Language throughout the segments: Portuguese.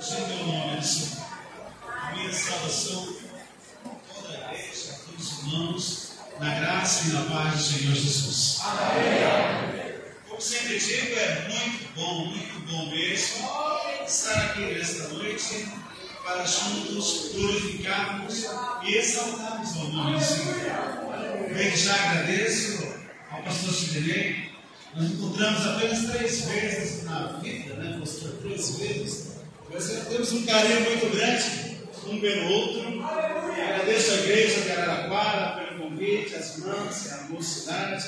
Bendito é o nome do Senhor. A minha saudação a toda a igreja, a todos os irmãos, na graça e na paz do Senhor Jesus. Amém. Como sempre digo, é muito bom mesmo estar aqui nesta noite para juntos glorificarmos e exaltarmos o nome do Senhor. Desde já agradeço ao pastor Sidney. Nós encontramos apenas 3 vezes na vida, né, pastor? 3 vezes. Mas temos um carinho muito grande um pelo outro. Agradeço a igreja de Araraquara pelo convite, as irmãs, a mocidade.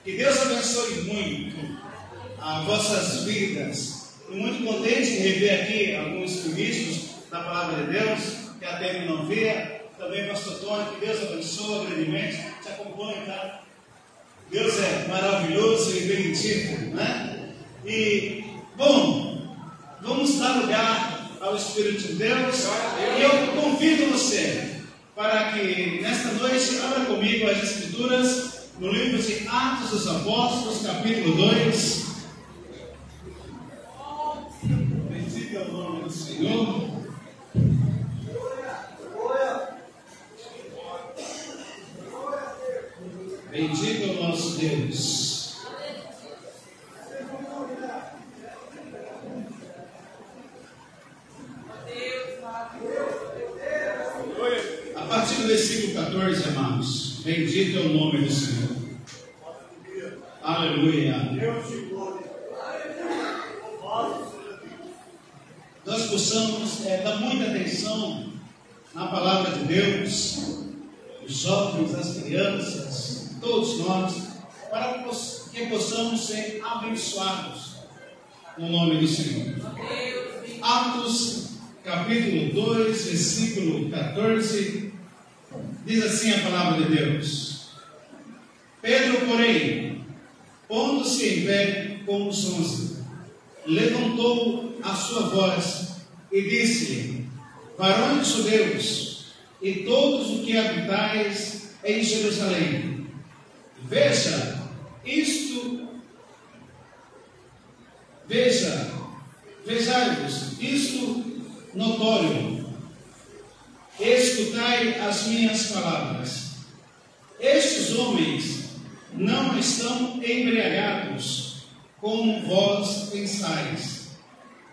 Que Deus abençoe muito as vossas vidas. Estou muito contente de rever aqui alguns ministros da palavra de Deus, que há tempo não via. Também pastor Tony, que Deus abençoe grandemente. Te acompanhe, tá? Deus é maravilhoso e bendito, né? E, bom, vamos dar lugar ao Espírito de Deus. E eu convido você para que nesta noite abra comigo as Escrituras no livro de Atos dos Apóstolos, capítulo 2. Bendito é o nome do Senhor. Bendito é o nosso Deus. A partir do versículo 14, amados. Bendito é o nome do Senhor. Aleluia. Nós possamos dar muita atenção na palavra de Deus, os jovens, as crianças, todos nós, para que possamos ser abençoados no nome do Senhor. Atos, capítulo 2, versículo 14, diz assim a palavra de Deus: Pedro, porém, pondo-se em pé com os 11, levantou a sua voz e disse-lhe: Varões judeus, e todos os que habitais em Jerusalém, vejai-vos isto notório, escutai as minhas palavras. Estes homens não estão embriagados, como vós pensais,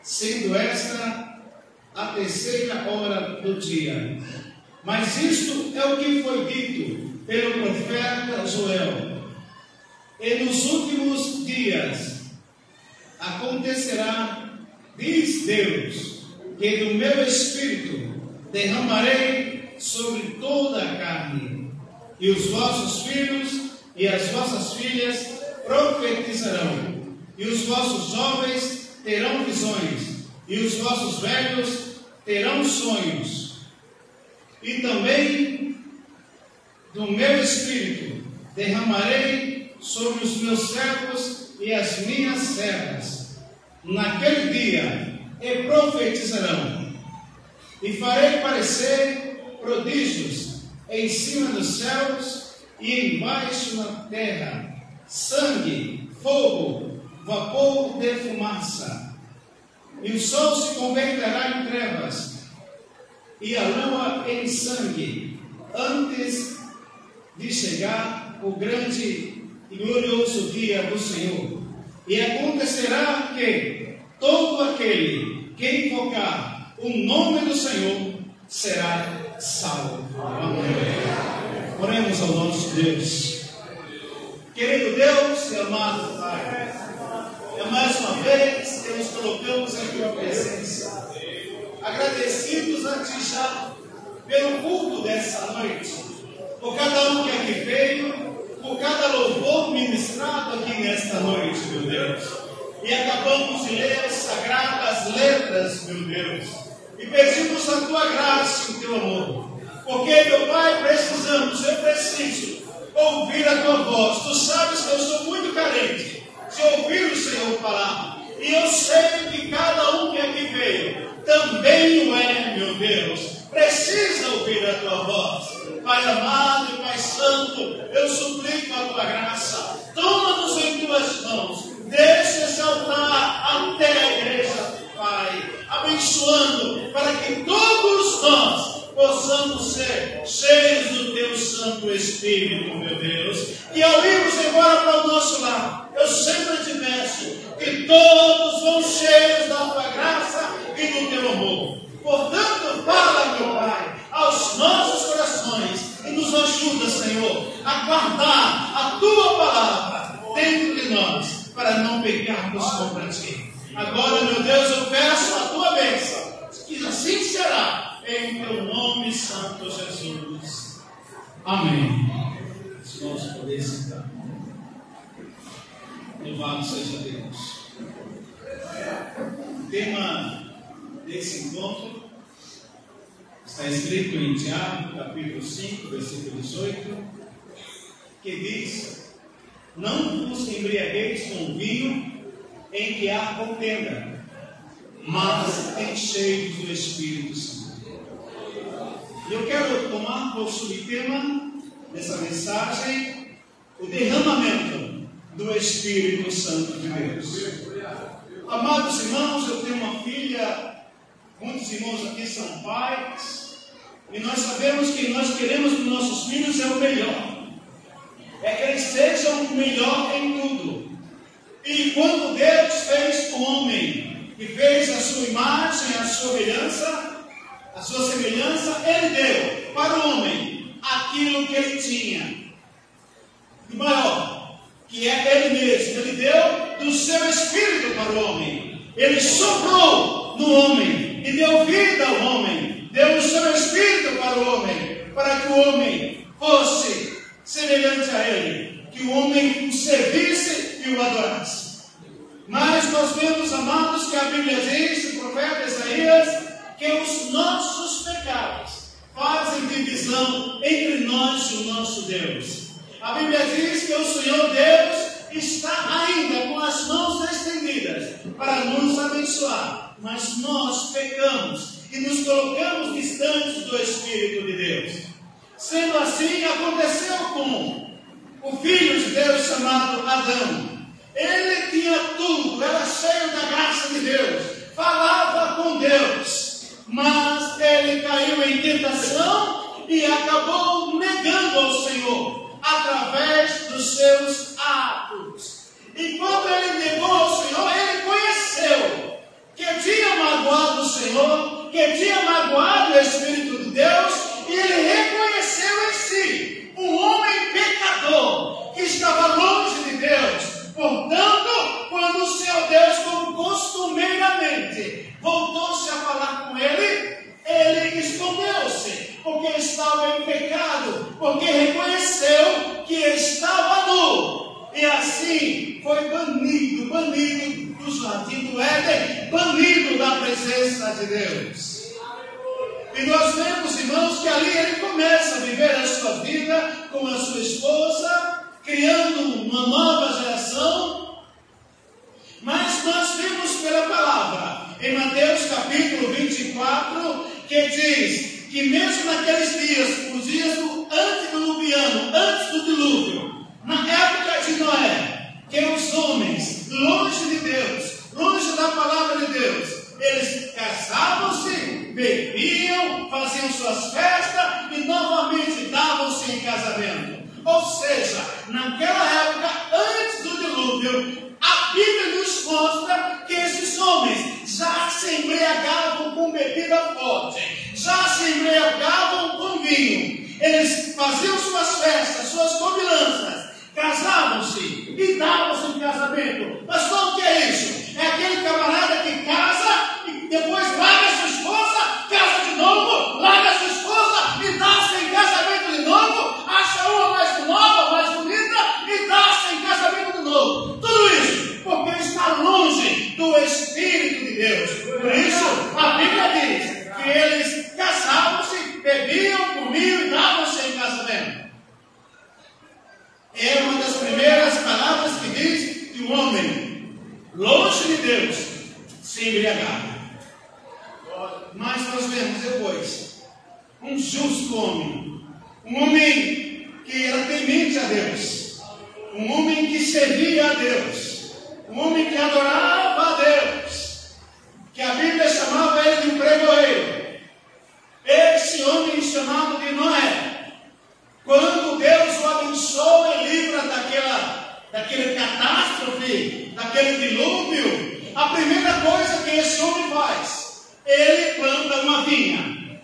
sendo esta a 3ª hora do dia. Mas isto é o que foi dito pelo profeta Joel: E nos últimos dias acontecerá, diz Deus, que do meu Espírito derramarei sobre toda a carne, e os vossos filhos e as vossas filhas profetizarão, e os vossos jovens terão visões, e os vossos velhos terão sonhos. E também do meu Espírito derramarei sobre os meus servos e as minhas servas naquele dia, e profetizarão. E farei parecer prodígios em cima dos céus e embaixo na terra: sangue, fogo, vapor de fumaça. E o sol se converterá em trevas e a lua em sangue, antes de chegar o grande e glorioso dia do Senhor. E acontecerá que todo aquele que invocar o nome do Senhor será salvo. Amém. Oremos ao nosso Deus. Querido Deus e amado Pai, mais uma vez que nos colocamos em Tua presença, agradecidos a Ti já pelo culto dessa noite, por cada um que aqui veio, por cada louvor ministrado aqui nesta noite, meu Deus. E acabamos de ler as sagradas letras, meu Deus, e pedimos a Tua graça e o Teu amor, porque, meu Pai, eu preciso ouvir a Tua voz. Tu sabes que eu sou muito carente de ouvir o Senhor falar, e eu sei que cada um que aqui veio também o é, meu Deus, precisa ouvir a Tua voz. Pai amado e Pai santo, eu suplico a Tua graça, toma-nos em Tuas mãos, deixa esse altar até a igreja, Pai, abençoando, para que todos nós possamos ser cheios do Teu Santo Espírito, meu Deus. E ao irmos embora para o nosso lar, eu sempre te peço que todos vão cheios da Tua graça e do Teu amor. Portanto, fala, meu Pai, aos nossos corações e nos ajuda, Senhor, a guardar a Tua palavra dentro de nós, para não pecarmos contra Ti. Agora, meu Deus, eu peço a Tua bênção, que assim será, em Teu nome santo, Jesus. Amém. Se nós podemos sentar. Louvado seja Deus. O tema desse encontro está escrito em Tiago, capítulo 5, versículo 18, que diz: não vos embriagueis com vinho em que há contenda, mas enchei-vos do Espírito Santo. E eu quero tomar por subtema dessa mensagem o derramamento do Espírito Santo de Deus. Amados irmãos, eu tenho uma filha, muitos irmãos aqui são pais, e nós sabemos que nós queremos para os nossos filhos é o melhor. É que eles sejam o melhor em tudo. E quando Deus fez o homem e fez a sua imagem, a sua semelhança, Ele deu para o homem aquilo que ele tinha de maior, que é Ele mesmo. Ele deu do seu Espírito para o homem. Ele soprou no homem e deu vida ao homem. Deu o seu Espírito para o homem, para que o homem fosse semelhante a Ele, que o homem o servisse e o adorasse. Mas nós vemos, amados, que a Bíblia diz, o profeta Isaías, que os nossos pecados fazem divisão entre nós e o nosso Deus. A Bíblia diz que o Senhor Deus está ainda com as mãos estendidas para nos abençoar, mas nós pecamos e nos colocamos distantes do Espírito de Deus. Sendo assim, aconteceu com o filho de Deus chamado Adão. Ele tinha tudo, era cheio da graça de Deus, falava com Deus, mas ele caiu em tentação e acabou negando ao Senhor através dos seus atos. E quando ele negou ao Senhor, ele conheceu que tinha magoado o Senhor, que tinha magoado o Espírito de Deus, e ele reconheceu em si um homem pecador que estava longe de Deus. Portanto, quando o seu Deus, como costumeiramente, voltou-se a falar com ele, ele escondeu-se, porque estava em pecado, porque reconheceu que estava nu. E assim foi banido do jardim do Éden, banido da presença de Deus. E nós vemos, irmãos, que ali ele começa a viver a sua vida com a sua esposa, criando uma nova geração. Mas nós vemos pela palavra, em Mateus capítulo 24, que diz que mesmo naqueles dias, os dias do antediluviano, antes do dilúvio, na época de Noé, que os homens, longe de Deus, longe da palavra de Deus, eles casavam-se, bebiam, faziam suas festas e novamente davam-se em casamento. Ou seja, naquela época, antes do dilúvio, a Bíblia nos mostra que esses homens já se embriagavam com bebida forte, já se embriagavam com vinho. Eles faziam suas festas, suas combinanças, casavam-se e davam-se em casamento. Mas qual que é isso? É aquele camarada que casa e depois larga sua esposa, casa de novo, larga sua esposa e dá-se em casamento de novo, acha uma mais nova, mais bonita e dá-se em casamento de novo. Tudo isso porque está longe do Espírito de Deus. Por isso, a Bíblia diz que eles casavam-se, bebiam, comiam e davam-se em casamento. É uma das primeiras palavras que diz que o homem, longe de Deus, se embriagava. Mas nós vemos depois um justo homem, um homem que era temente a Deus, um homem que servia a Deus, um homem que adorava a Deus, que a Bíblia chamava vinha.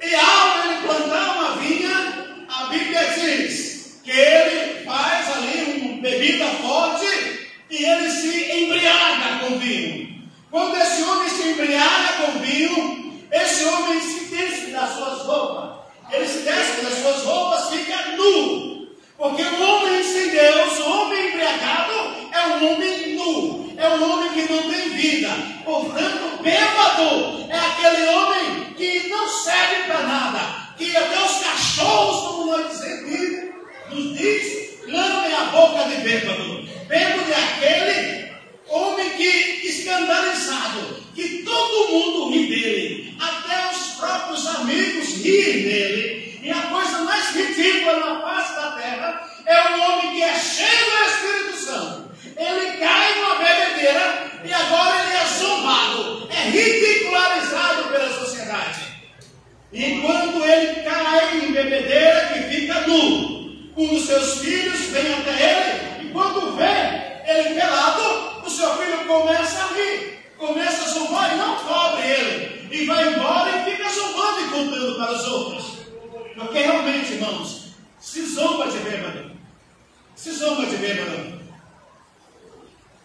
E ao ele plantar uma vinha, a Bíblia diz que ele faz ali uma bebida forte e ele se embriaga com vinho. Quando esse homem se embriaga com vinho, esse homem se despe das suas roupas. Ele se despe das suas roupas, fica nu. Porque o homem sem Deus, o homem embriagado, é um homem nu. É um homem que não tem vida. Portanto, bêbado é aquele homem que não serve para nada. Que até os cachorros, como nós dizemos, nos diz, lambem a boca de bêbado. Bêbado é aquele homem que, escandalizado, que todo mundo ri dele. Até os próprios amigos riem dele. E a coisa mais ridícula na face da terra é um homem que é cheio do Espírito Santo. Ele cai numa bebedeira e agora ele é zombado, é ridicularizado pela sociedade. E quando ele cai em bebedeira, que fica nu, um dos seus filhos vem até ele e quando vê ele pelado, o seu filho começa a rir, começa a zombar e não cobre ele. E vai embora e fica zombando e contando para os outros. Porque realmente, irmãos, se zomba de bêbado. Se zomba de bêbado.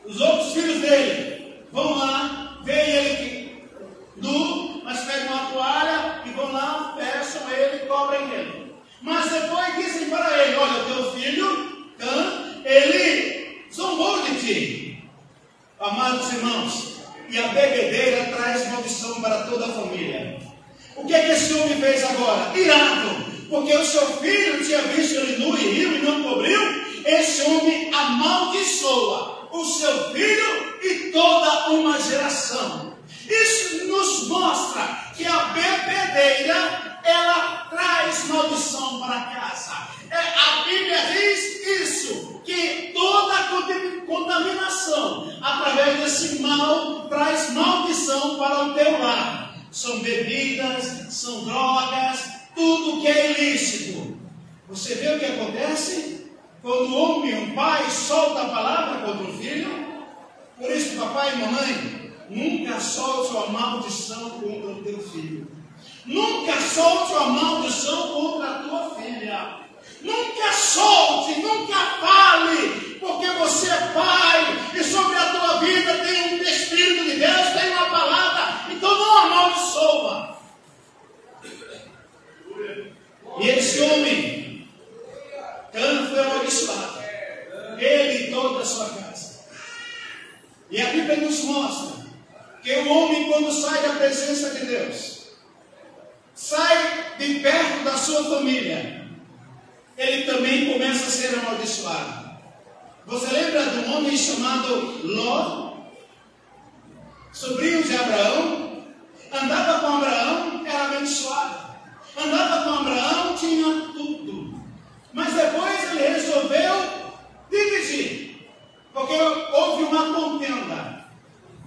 Os outros filhos dele vão lá, veem ele nu, mas pegam uma toalha e vão lá, fecham ele e cobrem ele. Mas depois dizem para ele: olha, teu filho, ele zombou de ti. Amados irmãos, e a bebedeira traz maldição para toda a família. O que é que esse homem fez agora? Irado, porque o seu filho tinha visto ele nu e riu e não cobriu. Esse homem amaldiçoa o seu filho e toda uma geração. Isso nos mostra que a bebedeira, ela traz maldição para casa. A Bíblia diz isso, que toda contaminação através desse mal traz maldição para o teu lar. São bebidas, são drogas, tudo que é ilícito. Você vê o que acontece? Quando o homem, um pai, solta a palavra contra o filho. Por isso, papai e mamãe, nunca solte uma maldição contra o teu filho. Nunca solte uma maldição contra a tua filha. Nunca solte, nunca fale, porque você é pai e sobre a tua vida tem um Espírito de Deus, tem uma palavra, então não amaldiçoa. E esse homem, Cã foi amaldiçoado, ele e toda a sua casa. E a Bíblia nos mostra que o homem, quando sai da presença de Deus, sai de perto da sua família, ele também começa a ser amaldiçoado. Você lembra de um homem chamado Ló, sobrinho de Abraão? Andava com Abraão, era abençoado. Andava com Abraão, tinha tudo. Mas depois ele resolveu dividir, porque houve uma contenda.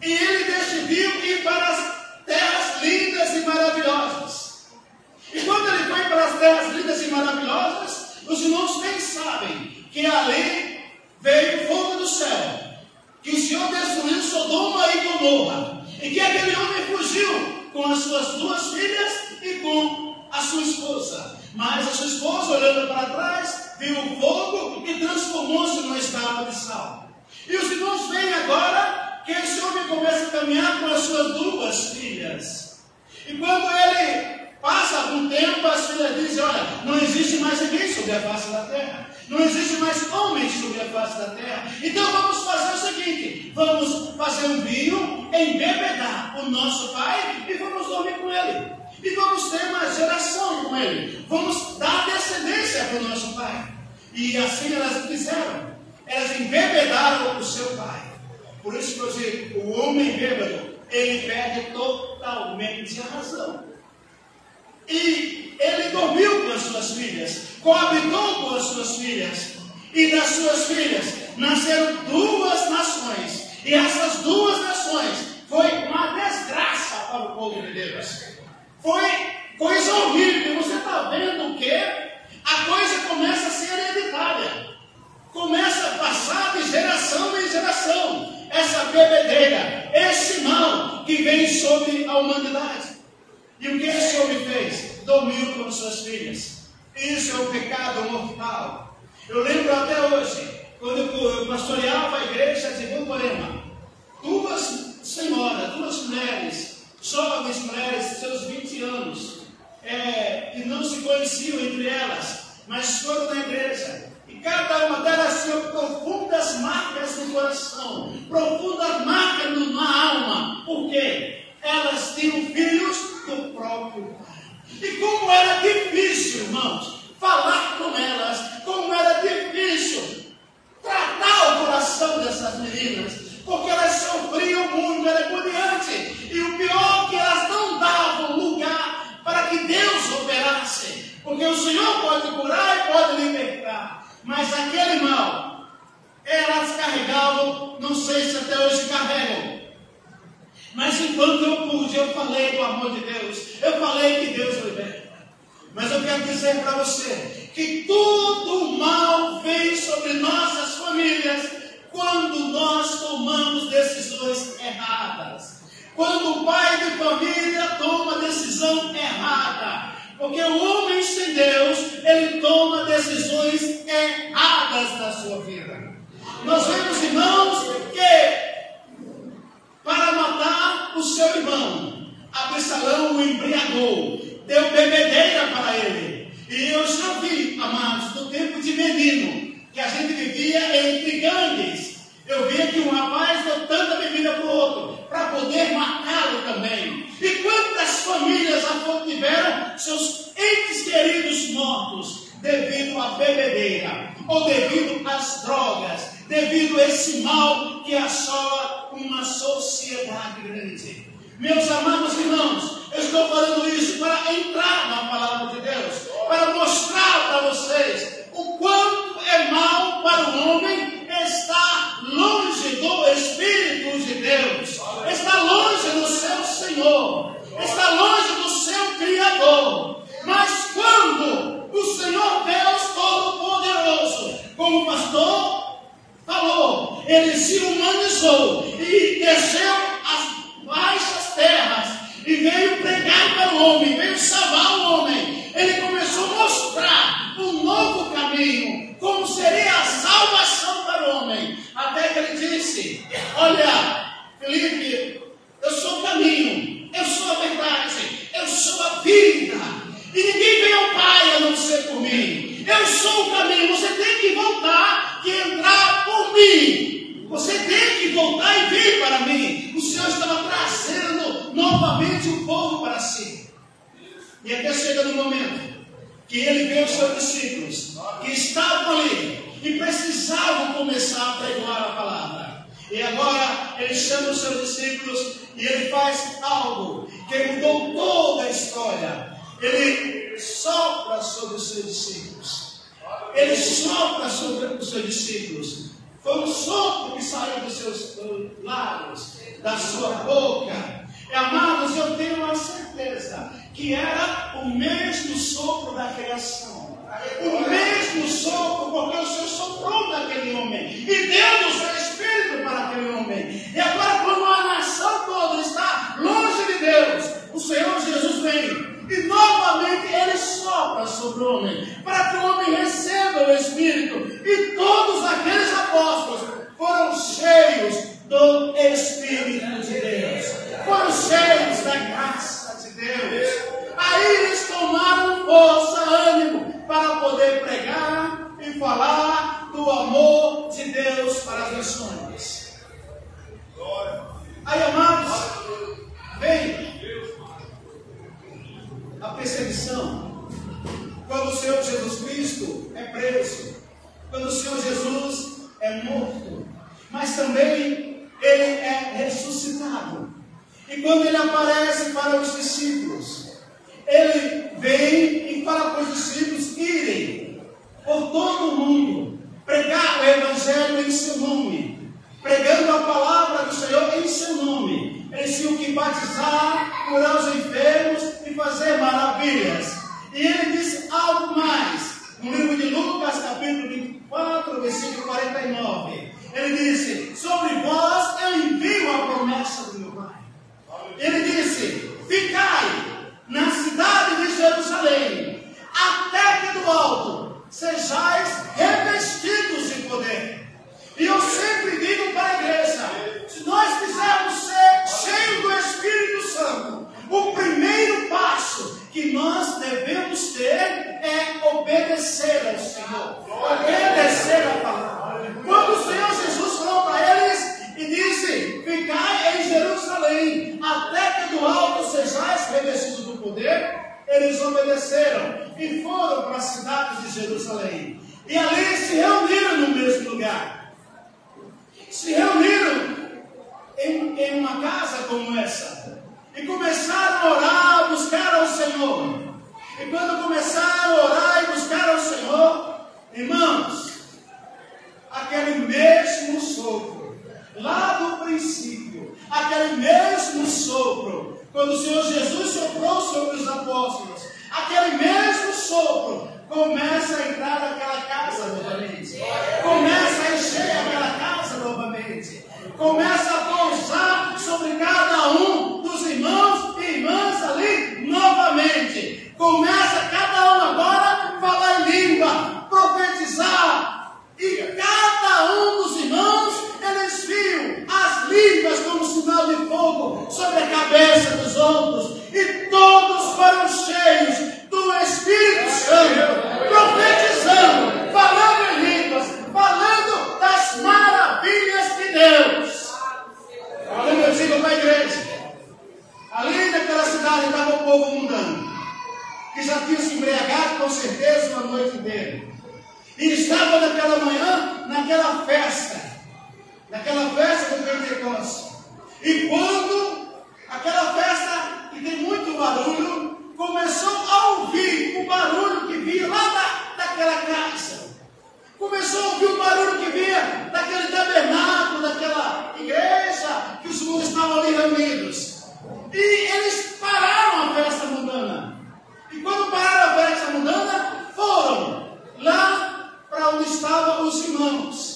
E ele decidiu ir para as terras lindas e maravilhosas. E quando ele foi para as terras lindas e maravilosas, os irmãos bem sabem que ali veio fogo do céu, que o Senhor destruiu Sodoma e Gomorra, e que aquele homem fugiu com as suas duas filhas e com a sua esposa. Mas a sua esposa, olhando para trás, viu o fogo e transformou-se numa estátua de sal. E os irmãos veem agora que esse homem começa a caminhar com as suas duas filhas. E quando ele passa algum tempo, as filhas dizem: olha, não existe mais ninguém sobre a face da terra. Não existe mais homens sobre a face da terra. Então vamos fazer o seguinte: vamos fazer um vinho, embebedar o nosso pai e vamos dormir com ele. E vamos ter uma geração com ele. Vamos dar descendência para o nosso pai. E assim elas fizeram. Elas embebedaram o seu pai. Por isso que eu digo, o homem bêbado, ele perde totalmente a razão. E ele dormiu com as suas filhas, coabitou com as suas filhas, e das suas filhas nasceram duas nações, e essas duas nações foi uma desgraça para o povo de Deus. Foi coisa horrível. Você está vendo o que? A coisa começa a ser hereditária, começa a passar de geração em geração, essa bebedeira, esse mal que vem sobre a humanidade. E o que esse homem fez? Dormiu com suas filhas. Isso é um pecado mortal. Eu lembro até hoje, quando eu pastoreava a igreja de Borborema, duas senhoras, duas mulheres, jovens mulheres, seus 20 anos, que não se conheciam entre elas, mas foram na igreja. E cada uma delas tinha profundas marcas no coração, profundas marcas na alma. Por quê? Elas tinham filhos do próprio pai. E como era difícil, irmãos, falar com elas, como era difícil tratar o coração dessas meninas, porque elas sofriam muito, era agoniante. E o pior é que elas não davam lugar para que Deus operasse, porque o Senhor pode curar e pode libertar, mas aquele mal, elas carregavam, não sei se até hoje carregam, mas enquanto eu pude, eu falei do amor de Deus, eu falei que Deus liberta. Mas eu quero dizer para você que todo o mal vem sobre nossas famílias quando nós tomamos decisões erradas. Quando o pai de família toma decisão errada. Porque o homem sem Deus, ele toma decisões erradas na sua vida. Nós vemos, irmãos, que para matar o seu irmão, Absalão o embriagou, deu bebedeira para ele. E eu já vi, amados, no tempo de menino, que a gente vivia entre gangues. Eu via que um rapaz deu tanta bebida para o outro, para poder matá-lo também. E quantas famílias já tiveram seus entes queridos mortos devido à bebedeira, ou devido às drogas, devido a esse mal que assola uma sociedade grande. Meus amados irmãos, eu estou falando isso para entrar na palavra de Deus, para mostrar para vocês o quanto é mal para o homem estar longe do Espírito de Deus, está longe do seu Senhor, está longe do seu Criador. Mas quando o Senhor Deus Todo-Poderoso, como o pastor falou, ele se humanizou e desceu às baixas terras e veio pregar para o homem, veio salvar o homem. Ele começou a mostrar um novo caminho, como seria a salvação para o homem. Até que ele disse: olha, Felipe, eu sou o caminho, eu sou a verdade, eu sou a vida, e ninguém vem ao Pai a não ser por mim. Eu sou o caminho, você tem que voltar e entrar por mim. Você tem que voltar e vir para mim. O Senhor estava trazendo novamente o povo para si. E até chega no momento que ele vê os seus discípulos que estavam ali e precisavam começar a pregoar a palavra. E agora ele chama os seus discípulos e ele faz algo que mudou toda a história. Ele sopra sobre os seus discípulos. Ele sopra sobre os seus discípulos. Foi um sopro que saiu dos seus lábios, da sua boca. Amados, eu tenho a certeza que era o mesmo sopro da criação. O mesmo sopro, porque o Senhor soprou naquele homem e deu o seu Espírito para aquele homem. E agora, quando a nação toda está longe de Deus, o Senhor Jesus vem e novamente ele sopra sobre o homem, para que o homem receba o Espírito. E todos aqueles apóstolos foram cheios do Espírito de Deus, foram cheios da graça de Deus. Aí eles tomaram força, ânimo, para poder pregar e falar do amor de Deus para as nações. Aí, amados, vem a perseguição quando o Senhor Jesus Cristo é preso, quando o Senhor Jesus é morto, mas também ele é ressuscitado. E quando ele aparece para os discípulos, ele vem e fala para os discípulos irem por todo o mundo, pregar o Evangelho em seu nome, pregando a palavra do Senhor em seu nome. Eles tinham que batizar, curar os enfermos e fazer maravilhas. E ele diz algo mais, no livro de Lucas, capítulo 24, versículo 49. Ele disse: sobre vós eu envio a promessa do meu Pai. Ele disse: ficai na obedecer ao Senhor, obedecer a palavra. Quando o Senhor Jesus falou para eles e disse: ficai em Jerusalém, até que do alto sejais revestidos do poder, eles obedeceram e foram para a cidade de Jerusalém. E ali se reuniram no mesmo lugar. Se reuniram em uma casa como essa. E começaram a orar, a buscar ao Senhor. E quando começaram a orar e buscar ao Senhor, irmãos, aquele mesmo sopro, lá do princípio, aquele mesmo sopro, quando o Senhor Jesus soprou sobre os apóstolos, aquele mesmo sopro começa a entrar naquela casa novamente, começa a encher aquela casa novamente, começa a pousar sobre cada um dos irmãos e irmãs ali novamente, começa cada um agora a falar em língua, profetizar, e cada um dos irmãos, eles viam as línguas como sinal de fogo sobre a cabeça dos outros, e todos foram cheios do Espírito Santo, profetizando, falando em línguas, falando das maravilhas de Deus. Como eu digo para a igreja, ali naquela cidade estava o povo mundano, que já tinha se embriagado com certeza uma noite inteira, e estava naquela manhã, naquela festa do Pentecostes. E quando aquela festa, que tem muito barulho, começou a ouvir o barulho que vinha lá daquela casa. Começou a ouvir o barulho que vinha daquele tabernáculo, daquela igreja, que os mundos estavam ali reunidos. E eles pararam a festa mundana. E quando pararam a festa mundana, foram lá para onde estavam os irmãos.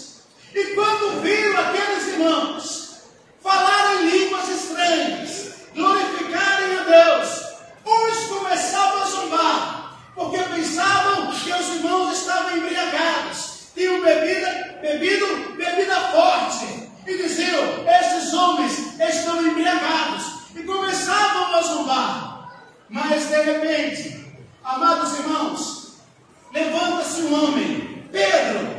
E quando viram aqueles irmãos falarem línguas estranhas, glorificarem a Deus, uns começavam a zombar, porque pensavam que os irmãos estavam embriagados, tinham bebido bebida forte, e diziam: esses homens estão embriagados, e começavam a zombar. Mas de repente, amados irmãos, levanta-se um homem, Pedro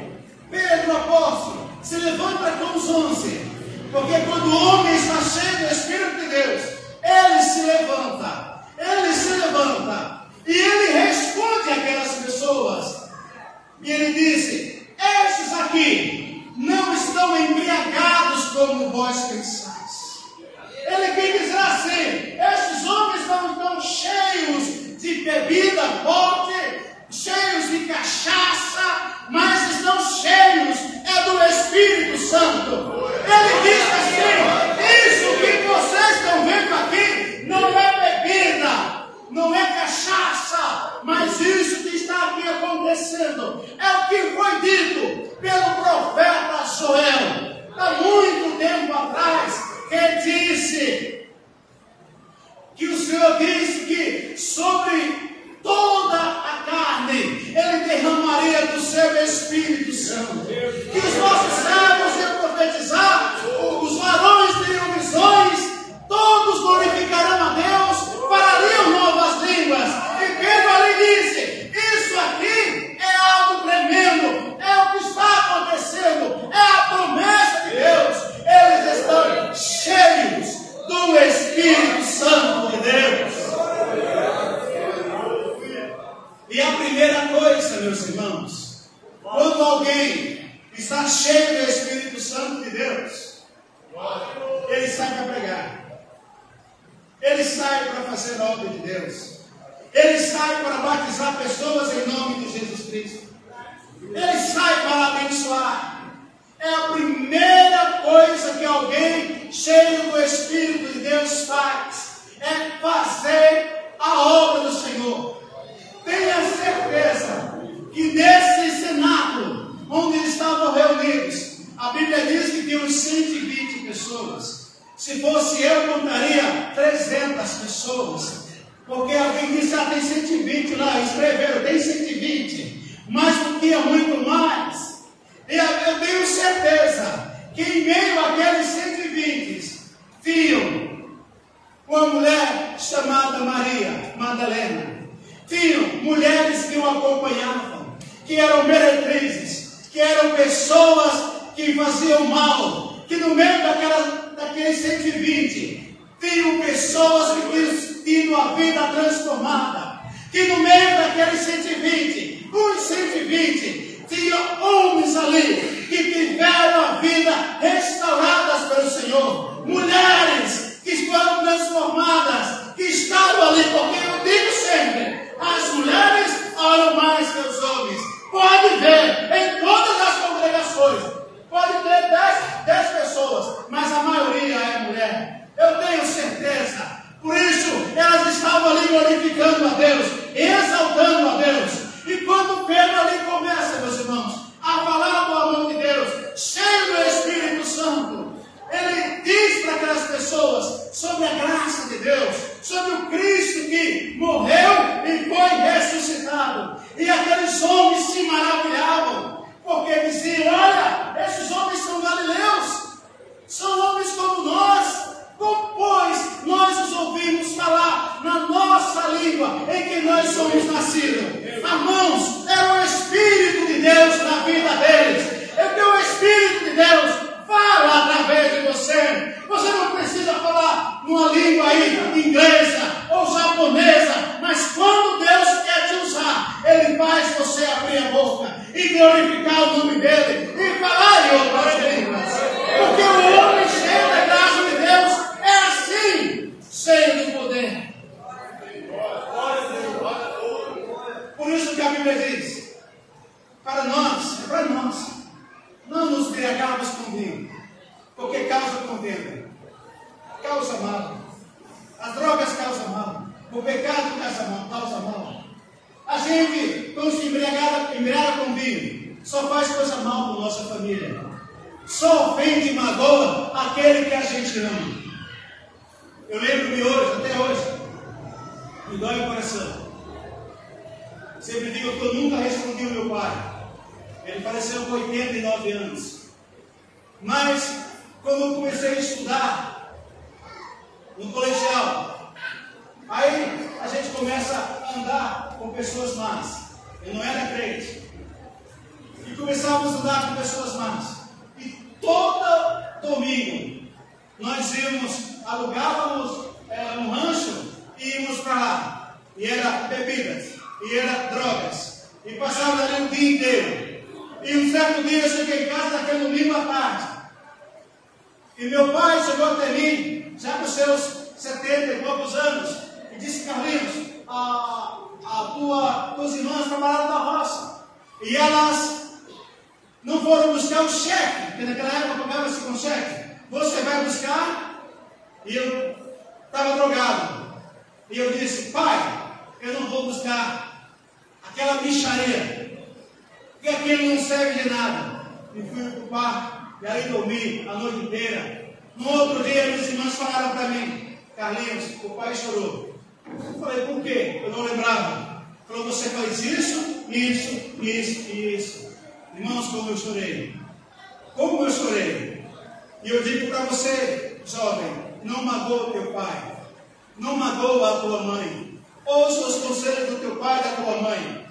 apóstolo, se levanta com os 11, porque quando o homem está cheio do Espírito de Deus, ele se levanta, e ele responde àquelas pessoas, e ele disse: estes aqui não estão embriagados como vós pensais. Ele quer dizer assim: estes homens não estão cheios de bebida forte, cheios de cachaça, mas estão cheios do Espírito Santo. Ele diz assim: isso que vocês estão vendo aqui não é bebida, não é cachaça, mas isso que está aqui acontecendo é o que foi dito pelo profeta Joel há muito tempo atrás, que disse que o Senhor disse que sobre toda a carne Ele derramaria do seu Espírito Santo, que os nossos servos iam profetizar, os varões teriam visões, todos glorificarão a Deus, falariam novas línguas. E Pedro ali disse: isso aqui é algo tremendo, é o que está acontecendo, é a promessa de Deus. Eles estão cheios do Espírito Santo de Deus. E a primeira coisa, meus irmãos, quando alguém está cheio do Espírito Santo de Deus, ele sai para pregar, ele sai para fazer a obra de Deus, ele sai para batizar pessoas em nome de Jesus Cristo, ele sai para abençoar. É a primeira coisa que alguém cheio do Espírito de Deus faz, é fazer a obra do Senhor. Tenha certeza que nesse cenáculo onde eles estavam reunidos, a Bíblia diz que tinham 120 pessoas. Se fosse eu, contaria 300 pessoas, porque alguém disse: tem 120 lá, escreveram, tem 120, mas não tinha muito mais. E eu tenho certeza que em meio àqueles 120 tinham uma mulher chamada Maria Madalena, tinham mulheres que o acompanhavam, que eram meretrizes, que eram pessoas que faziam mal, que no meio daqueles 120, tinham pessoas que tinham tido a vida transformada, que no meio daqueles 120, os 120, tinham homens ali, que tiveram a vida restauradas pelo Senhor, mulheres que foram transformadas, que estavam ali, porque eu digo sempre, as mulheres oram mais que os homens. Pode ver, em todas as congregações, pode ter 10 pessoas, mas a maioria é mulher. Eu tenho certeza. Por isso, elas estavam ali glorificando a Deus, exaltando a Deus. E quando Pedro ali começa, meus irmãos, a falar do amor de Deus, cheio do Espírito Santo, ele diz para aquelas pessoas sobre a graça de Deus, sobre o Cristo que morreu e foi ressuscitado. E aqueles homens se maravilhavam, porque diziam: olha, esses homens são galileus, são homens como nós. Como, pois, nós os ouvimos falar na nossa língua em que nós somos nascidos? Irmãos, é o Espírito de Deus na vida deles. É que o Espírito de Deus fala através de você. Você não precisa falar numa língua aí inglesa ou japonesa, mas quando Deus quer te usar, Ele faz você abrir a boca e glorificar o nome dEle e falar em outras línguas. Porque o homem cheio da graça de Deus é assim, cheio de poder. Por isso que a Bíblia diz, para nós, não nos embriagamos com vinho, porque causa contenda, causa mal. As drogas causam mal, o pecado causa mal. A gente, quando se embriaga com vinho, só faz coisa mal para nossa família. Só ofende e magoa aquele que a gente ama. Eu lembro-me hoje, até hoje, me dói o coração. Sempre digo que eu nunca respondi ao meu pai. Ele faleceu com 89 anos. Mas, quando eu comecei a estudar no colegial, aí a gente começa a andar com pessoas más. Eu não era crente. E começávamos a andar com pessoas más. E todo domingo nós alugávamos um rancho e íamos para lá. E era bebidas, e era drogas. E passávamos ali o dia inteiro. E um certo dia eu cheguei em casa naquele domingo à tarde. E meu pai chegou até mim, já com seus 70 e poucos anos, e disse: Carlinhos, tuas irmãs trabalharam na roça. E elas não foram buscar o cheque, porque naquela época pagava-se com cheque. Você vai buscar? E eu estava drogado. E eu disse: pai, eu não vou buscar aquela micharia, porque aquilo não serve de nada. E fui para o quarto, e aí dormi a noite inteira. No outro dia, minhas irmãs falaram para mim: Carlinhos, o pai chorou. Eu falei: por quê? Eu não lembrava. Falou: você faz isso, isso, isso e isso. Irmãos, como eu chorei. Como eu chorei. E eu digo para você, jovem, não magoa o teu pai. Não magoa a tua mãe. Ouça os conselhos do teu pai e da tua mãe.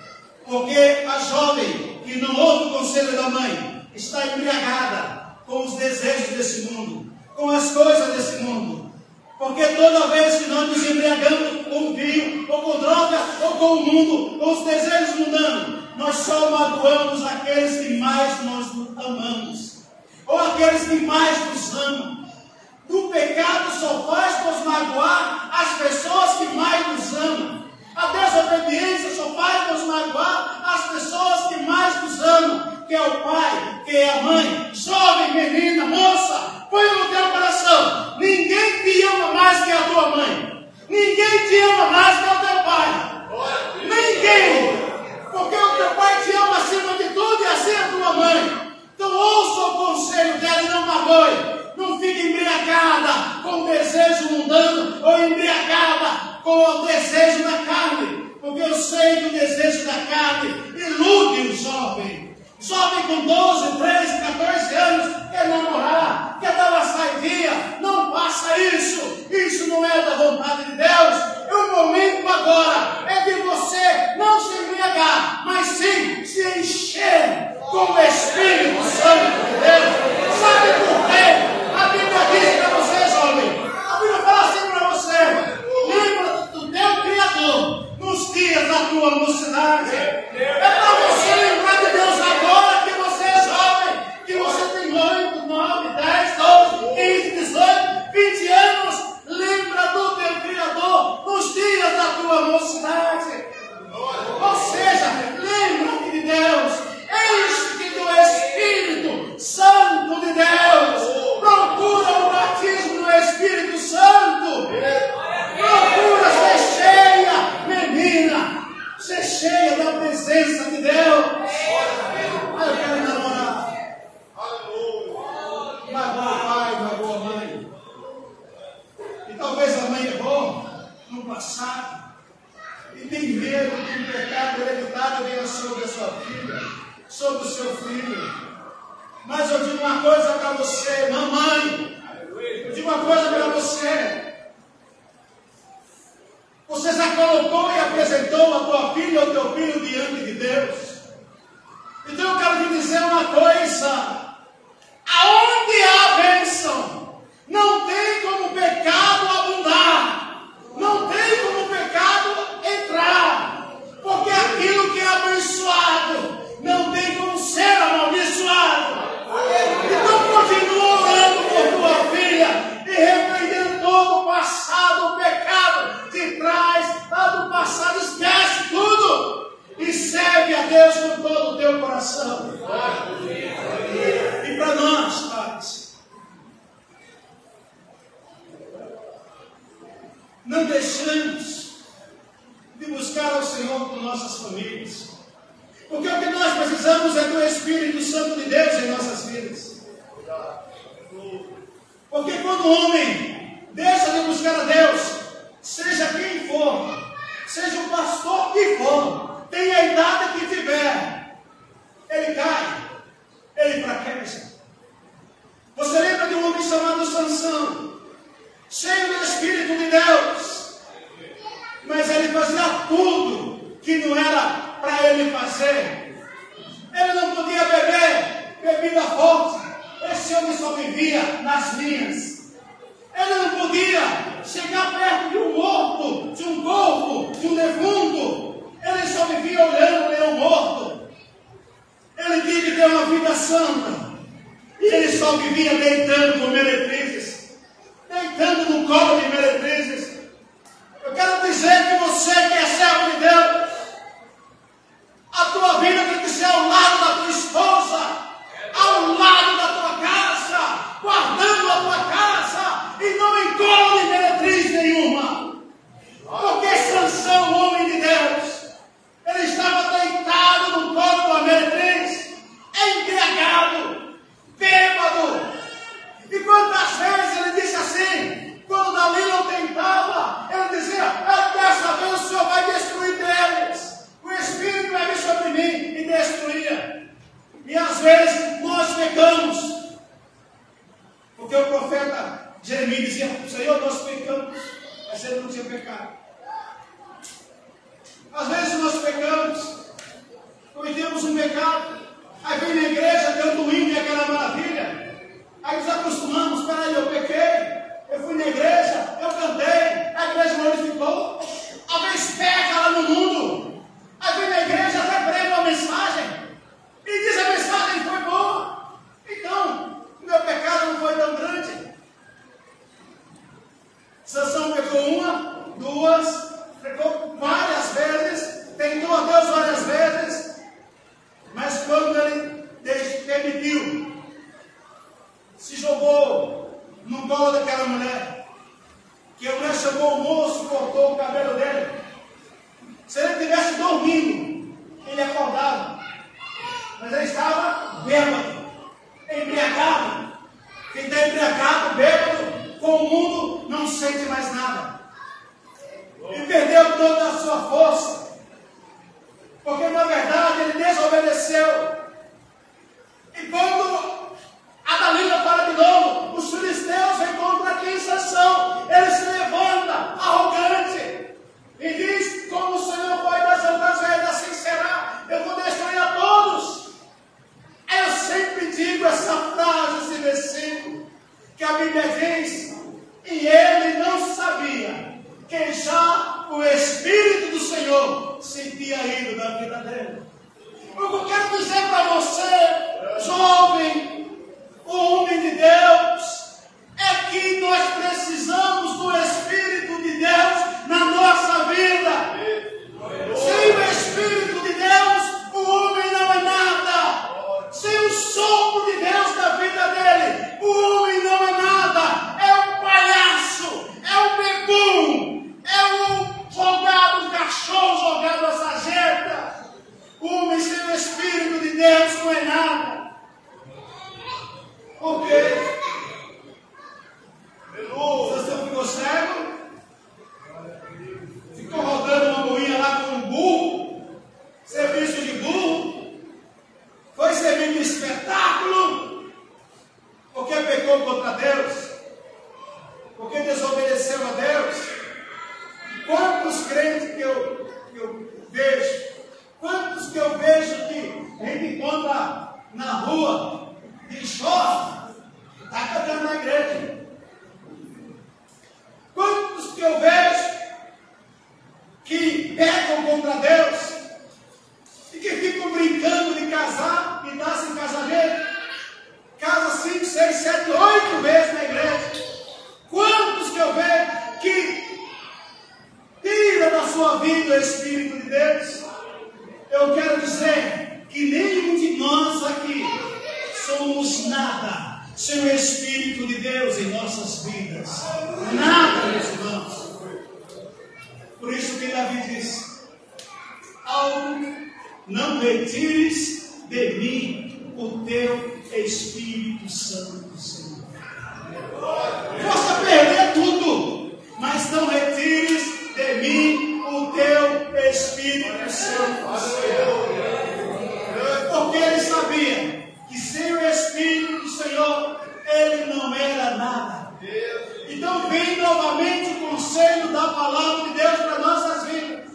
Porque a jovem que não ouve o conselho da mãe está embriagada com os desejos desse mundo, com as coisas desse mundo. Porque toda vez que nós nos embriagamos com vinho, ou com droga, ou com o mundo, com os desejos mundanos, nós só magoamos aqueles que mais nós amamos, ou aqueles que mais nos amam. O pecado só faz nos magoar as pessoas que mais nos amam. A desobediência só faz nos magoar as pessoas que mais nos amam, que é o pai, que é a mãe. Jovem, menina, moça, põe no teu coração: ninguém te ama mais que a tua mãe. Ninguém te ama mais que o teu pai. Ninguém. Porque o teu pai te ama acima de tudo e assim a tua mãe. Então ouça o conselho dela e não magoe. Não fique embriagada com o desejo mundano ou embriagada com o desejo da carne. Porque eu sei que o desejo da carne ilude o jovem. Jovem com 12, 13, 14 anos quer namorar, quer dar uma saidinha. Não faça isso. Isso não é da vontade de Deus. E o momento agora é de você não se embriagar, mas sim se encher passado e tem medo que o pecado hereditário venha sobre a sua filha, sobre o seu filho. Mas eu digo uma coisa para você, mamãe, eu digo uma coisa para você. Você já colocou e apresentou a tua filha ou teu filho diante de Deus. Então eu quero te dizer uma coisa. Aonde há bênção, não tem como o pecado abundar. Não tem como o pecado entrar. Porque aquilo que é abençoado, não tem como ser amaldiçoado. Então continua orando por tua filha e repreendendo todo o passado, o pecado de trás, lá do passado, esquece tudo e serve a Deus com todo o teu coração. E para nós, pais, não deixamos de buscar ao Senhor por nossas famílias, porque o que nós precisamos é do Espírito Santo de Deus em nossas vidas. Porque quando o homem deixa de buscar a Deus, seja quem for, seja o pastor que for, tenha a idade que tiver, ele cai, ele fraqueja. Você lembra de um homem chamado Sansão, cheio do Espírito de Deus, mas ele fazia tudo que não era para ele fazer. Ele não podia beber bebida forte. Esse homem só vivia nas linhas. Ele não podia chegar perto de um morto, de um corpo, de um defunto. Ele só vivia olhando o leão morto. Ele tinha que ter uma vida santa. E ele só vivia deitando com meretrizes, deitando no colo de meretrizes. Eu quero dizer que você que é servo de Deus, a tua vida tem que ser ao lado da tua esposa, ao lado da tua casa, guardando a tua casa e não em colo de meretriz nenhuma. Porque Sansão, homem de Deus, ele estava deitado no colo da meretriz, embriagado, bêbado. E quantas vezes ele disse assim, quando Dalila o tentava, ele dizia: dessa vez o Senhor vai destruir deles, o Espírito vai vir sobre mim, e destruía. E às vezes nós pecamos, porque o profeta Jeremias dizia: Senhor, nós pecamos, mas ele não tinha pecado. Às vezes nós pecamos, cometemos um pecado, aí vem na igreja, deu domingo e aquela maravilha, aí nos acostumamos: peraí, eu pequei, eu fui na igreja, eu cantei, a igreja glorificou. Às vezes peca lá no mundo, aí vem na igreja, até prega uma mensagem e diz: a mensagem foi boa, então meu pecado não foi tão grande. Sansão pecou uma, duas, pecou várias vezes, tentou a Deus várias vezes, mas quando ele permitiu, se jogou no colo daquela mulher, que a mulher chamou o moço e cortou o cabelo dele. Se ele tivesse dormindo, ele acordava, mas ele estava bêbado, embriagado. Quem está embriagado, bêbado, com o mundo, não sente mais nada. E perdeu toda a sua força, porque na verdade ele desobedeceu. E quando a Dalila fala de novo, os filisteus vêm contra quem Sansão, ele se levanta, arrogante, e diz: como o Senhor foi das outras vezes, assim será, eu vou destruir a todos. Eu sempre digo essa frase, esse versículo, que a Bíblia diz: e ele não sabia que já o Espírito do Senhor se tinha ido da vida dele. O que eu quero dizer para você, jovem, homem de Deus, é que nós precisamos do Espírito de Deus na nossa vida. Sem o Espírito de Deus, o homem não é nada. Sem o sopro de Deus na vida dele, o homem não é nada. É um palhaço, é um bebum, é um jogado, um cachorro jogado à sarjeta. O homem sem o Espírito de Deus não é nada. Quantos crentes que eu vejo, quantos que eu vejo que a gente encontra na rua, de jovem, está cantando na igreja. Quantos que eu vejo que pecam contra Deus e que ficam brincando de casar e dar-se em casamento, casa 5, 6, 7, 8 vezes na igreja. Quantos que eu vejo que tira da sua vida o Espírito de Deus? Eu quero dizer que nenhum de nós aqui somos nada sem o Espírito de Deus em nossas vidas. Nada, meus irmãos. Por isso que Davi diz: não retires de mim o teu Espírito Santo, Senhor. Possa perder tudo, mas não retires de mim o teu Espírito Santo, Senhor. Porque ele sabia que sem o Espírito do Senhor ele não era nada. Então vem novamente o conselho da palavra de Deus para nossas vidas.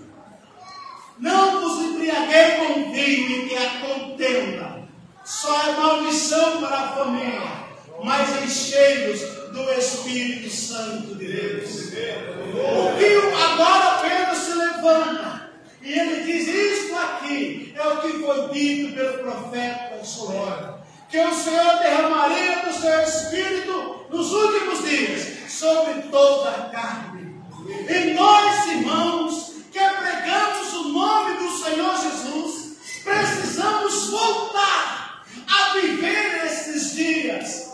Não vos embriaguei com vinho em que há contenda, só é maldição para a família, mas enchei-vos do Espírito Santo de Deus. O que agora Pedro se levanta e ele diz: isto aqui é o que foi dito pelo profeta Joel, que o Senhor derramaria do seu Espírito nos últimos dias sobre toda a carne. E nós, irmãos, que pregamos o nome do Senhor Jesus, precisamos voltar a viver esses dias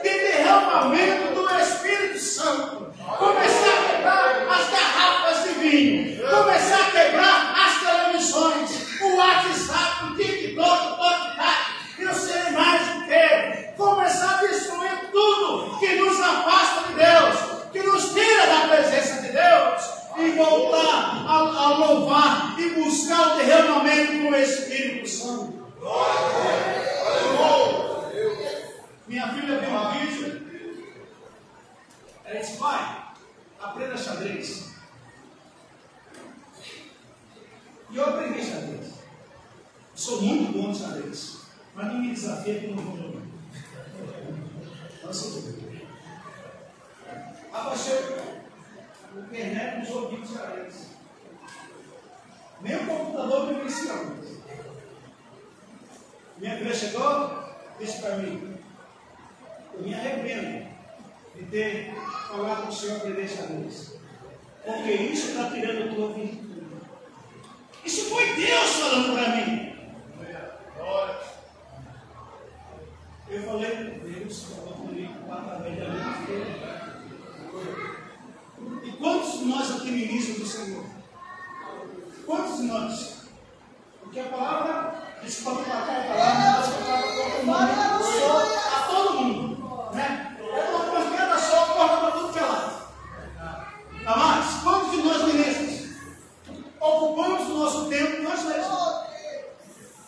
de derramamento do Espírito Santo. Começar a quebrar as garrafas de vinho, começar a quebrar as televisões, o WhatsApp, o TikTok, o podcast, eu sei mais o que. Começar a destruir tudo que nos afasta de Deus, que nos tira da presença de Deus, e voltar a louvar e buscar o derramamento do Espírito Santo. Minha filha viu um vídeo, ela disse: pai, aprenda xadrez. E eu aprendi xadrez. Sou muito bom de xadrez, mas não me desafia que eu não vou jogar. Abaixei o internet nos ouvidos de xadrez. Nem o computador me ensinou. Minha filha chegou, disse para mim: eu me arrependo de ter falado para o Senhor aprender xadrez, porque isso está tirando a tua virtude. Isso foi Deus falando para mim. Eu falei: Deus falou comigo através da minha filha. E quantos de nós aqui ministros do Senhor? Quantos de nós? Porque a palavra diz que para cá a palavra a todo mundo, né? É uma porqueira só, porta para tudo que é lado. Amados, quantos de nós ministros ocupamos o nosso tempo nós mesmos?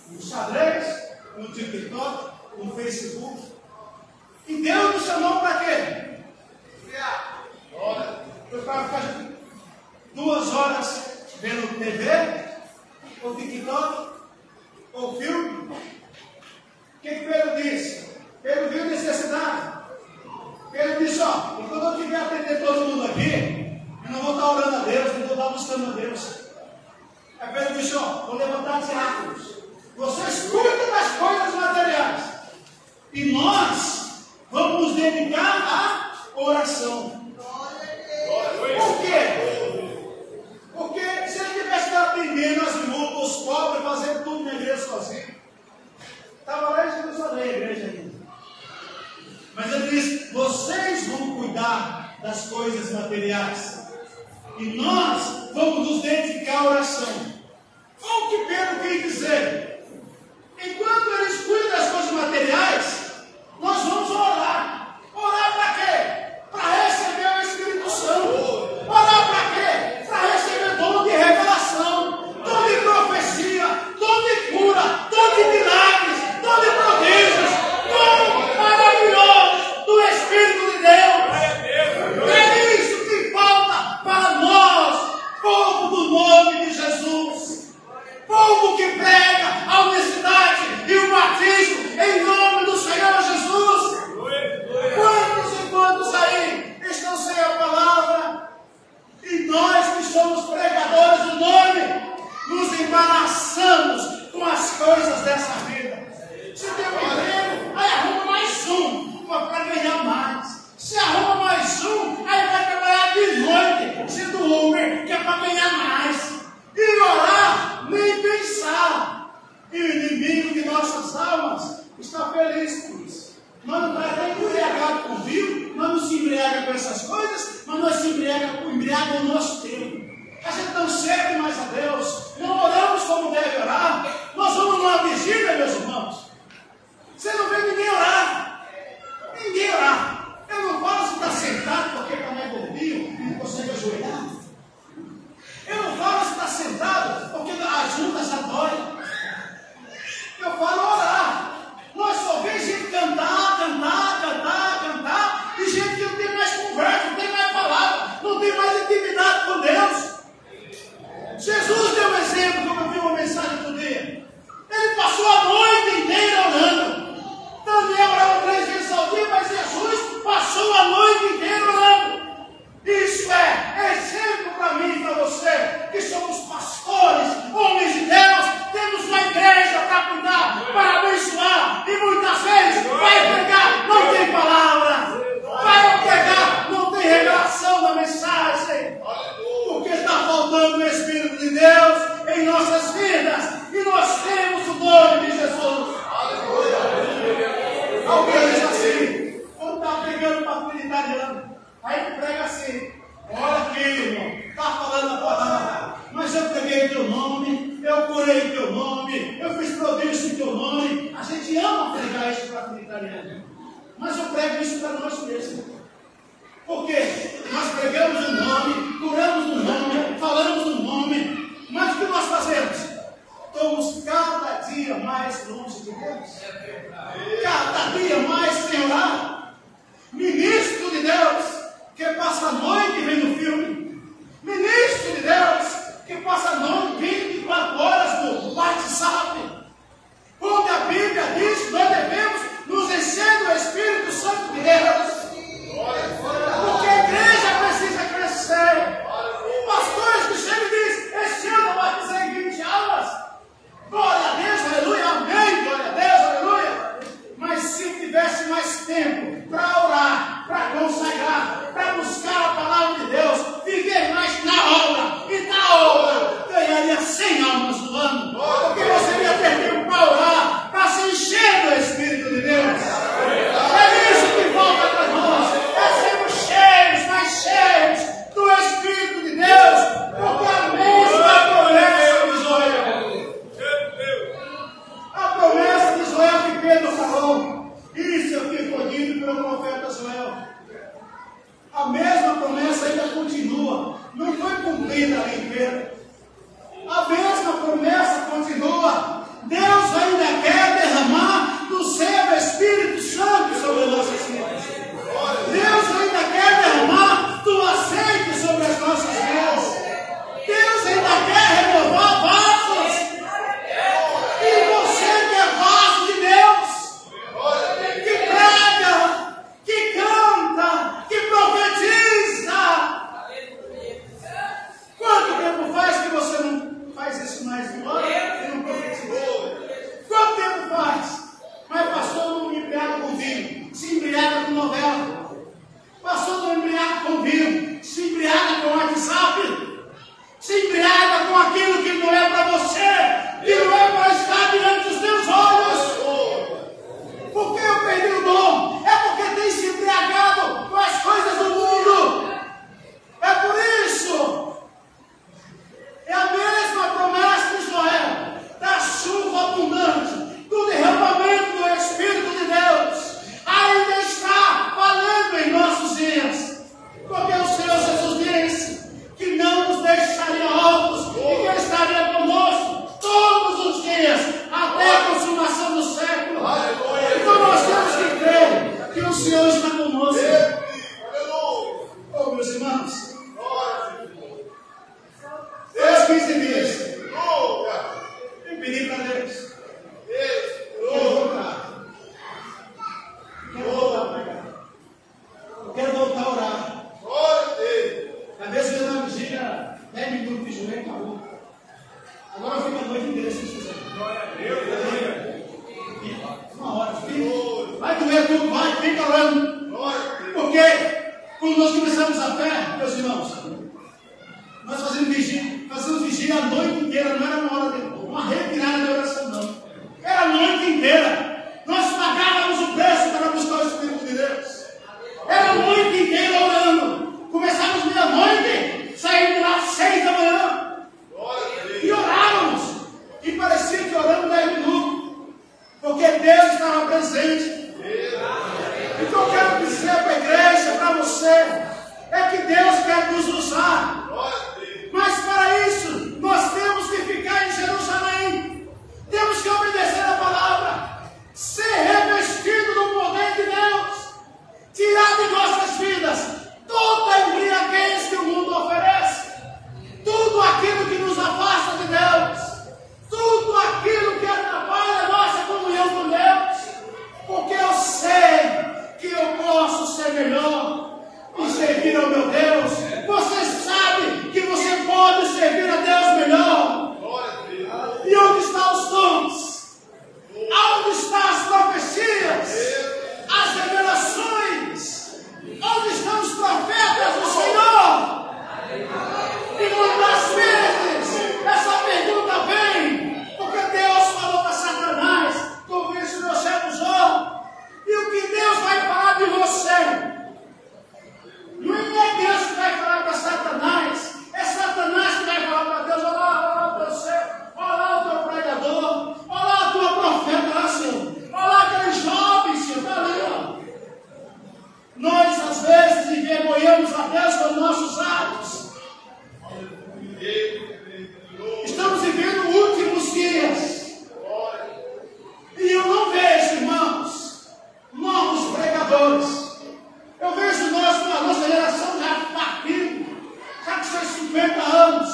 No xadrez, no TikTok, no Facebook. E Deus nos chamou para quê? Para ficar 2 horas vendo TV, ou TikTok, ou filme. O que Pedro disse? Pedro viu necessidade. Pedro disse: ó, e quando eu tiver atender todo mundo aqui, eu não vou estar orando a Deus, não vou estar buscando a Deus. Aí Pedro disse: ó, vou levantar diáconos. Vocês cuidam das coisas materiais. E nós vamos nos dedicar à oração. Por quê? Porque se ele tivesse atendendo as viúvas, os pobres, fazendo tudo na igreja sozinho, estava lá em Jerusalém, a igreja ainda. Mas ele disse: vocês vão cuidar das coisas materiais, e nós vamos nos dedicar à oração. Olha o que Pedro quis dizer: enquanto eles cuidam das coisas materiais, nós vamos orar. Orar para quê? Para receber o Espírito Santo. Orar para quê? Para receber dom de revelação, dom de profecia, dom de cura, dom de milagres, dom de prodígios, dom maravilhoso do Espírito de Deus. É isso que falta para nós. somos pregadores do nome, nos embaraçamos com as coisas dessa vida. Se tem um emprego, aí arruma mais um para ganhar mais. Se arruma mais um, aí vai trabalhar de noite, se do Uber, que é para ganhar mais. E orar, nem pensar. E o inimigo de nossas almas está feliz por isso. Nós não estamos nem embriagados com vinho, nós não se embriaga com essas coisas, mas nós se embriaga o nosso tempo. A gente não serve mais a Deus, não oramos como deve orar. Nós vamos numa vigília, meus irmãos. Você não vê ninguém orar. Ninguém orar. Eu não falo se está sentado porque está mais gordinho e não consegue ajoelhar. Eu não falo se está sentado porque as juntas adoram. Eu falo orar. Nós só vemos gente cantar, e gente que não tem mais conversa, não tem mais palavra, não tem mais intimidade com Deus. Jesus deu um exemplo, como eu vi uma mensagem do dia. Ele passou a noite inteira orando. Daniel orava 3 vezes ao dia, mas Jesus passou a noite inteira orando. Isso é exemplo para mim e para você, que somos pastores, homens de Deus, temos uma igreja para cuidar, para abençoar, e muitas vezes vai pregar, não tem palavra, vai pregar, não tem revelação da mensagem, porque está faltando o Espírito de Deus em nossas vidas, e nós temos o nome de Jesus. Alguém diz assim, quando está pregando para o italiano, aí prega assim, olha aqui, irmão, está falando a palavra, mas eu preguei o teu nome, eu curei o teu nome, eu fiz prodígio em teu nome. A gente ama pregar isso para o italiano, mas eu prego isso para nós mesmos. Porque nós pregamos o nome, curamos o nome, falamos o nome, mas o que nós fazemos? Estamos cada dia mais longe de Deus, cada dia mais sem orar. Ministro de Deus que passa a noite vendo filme, ministro de Deus que passa a noite 24 horas no WhatsApp, onde a Bíblia diz que nós devemos nos encher do Espírito Santo de Deus, porque a igreja precisa crescer. Pastores que chegam e dizem, este ano vai fazer em 20 aulas, glória a Deus, aleluia, amém, glória a Deus, aleluia. Mas se tivesse mais tempo para orar, para consagrar, para buscar a palavra de Deus, viver mais na obra, e na obra ganharia 100 almas no ano, porque você ia ter tempo para orar, para se encher do Espírito de Deus. É isso que falta para nós, é sermos cheios, mais cheios do Espírito de Deus, porque a mesma promessa de Joel, a promessa de Joel que Pedro falou, isso é o que foi dito pelo profeta Joel. A mesma promessa ainda continua, não foi cumprida ali em Pedro. A mesma promessa continua. Deus ainda quer derramar do seu Espírito Santo sobre nossas vidas. Deus ainda quer derramar do azeite sobre as nossas vidas. Deus ainda quer renovar vasos. E você que é vaso de Deus, que prega, que canta, que profetiza. Quanto tempo faz que você não faz isso mais no ano e não profetiza? Quanto tempo faz? Mas pastor não embriaga com vinho, se embriaga com novela. Pastor não embriaga com vinho, se embriaga com WhatsApp, se embriaga com aquilo que não é para você, que não é para estar diante dos teus olhos. Por que eu perdi o dom? É porque tem se embriagado com as coisas do mundo. É por isso. É a mesma promessa de Joel, da chuva abundante, do derramamento do Espírito de Deus, ainda está falando em nossos dias. Porque o Senhor Jesus disse que não nos deixaria órfãos e que estaria conosco todos os dias, até a consumação do século. Então nós temos que crer que o Senhor está conosco. Oh, meus irmãos, faz 15 dias eu pedi para Deus, quero voltar a pregar, eu quero voltar a orar. Às vezes eu na vigília 10 10 minutos de joelho, acabou. Agora eu fico a noite inteira se vocês quiserem. Glória a Deus. Uma hora, fica. Vai doer tudo, vai, fica orando. Porque quando nós começamos a fé, meus irmãos, nós fazemos vigia a noite inteira, não era uma retirada da oração, não. Era a noite inteira. Nós pagávamos o preço para buscar o Espírito de Deus. Era a noite inteira orando. Começávamos meia-noite, saímos lá às 6 da manhã. E orávamos. E parecia que oramos 10 minutos. Porque Deus estava presente. O que eu quero dizer para a igreja, para você, é que Deus quer nos usar. Mas para isso, nós temos que ficar em Jerusalém. Temos que obedecer a palavra. Ser revestido do poder de Deus. Tirar de nossas vidas toda a embriaguez que o mundo oferece. Tudo aquilo que nos afasta de Deus. Tudo aquilo que atrapalha a nossa comunhão com Deus. Porque eu sei que eu posso ser melhor e servir ao meu Deus. Você sabe que você pode servir a Deus melhor. E onde estão os dons? Onde estão as profecias? As revelações? Onde estão os profetas do Senhor? E muitas vezes essa pergunta vem porque Deus falou para Satanás, como isso meu servo Jó. E o que Deus vai falar de você? Não é Deus que vai falar para Satanás, é Satanás que vai falar para Deus. Olha lá o teu servo, olha lá o teu pregador, olha lá a tua profeta lá, Senhor, olha lá aquele jovem, Senhor, está ali, ó. Nós às vezes envergonhamos a Deus com nossos atos. Estamos vivendo últimos dias. E eu não vejo, irmãos, novos pregadores. Eu vejo a nossa geração já partindo, já com seus 50 anos.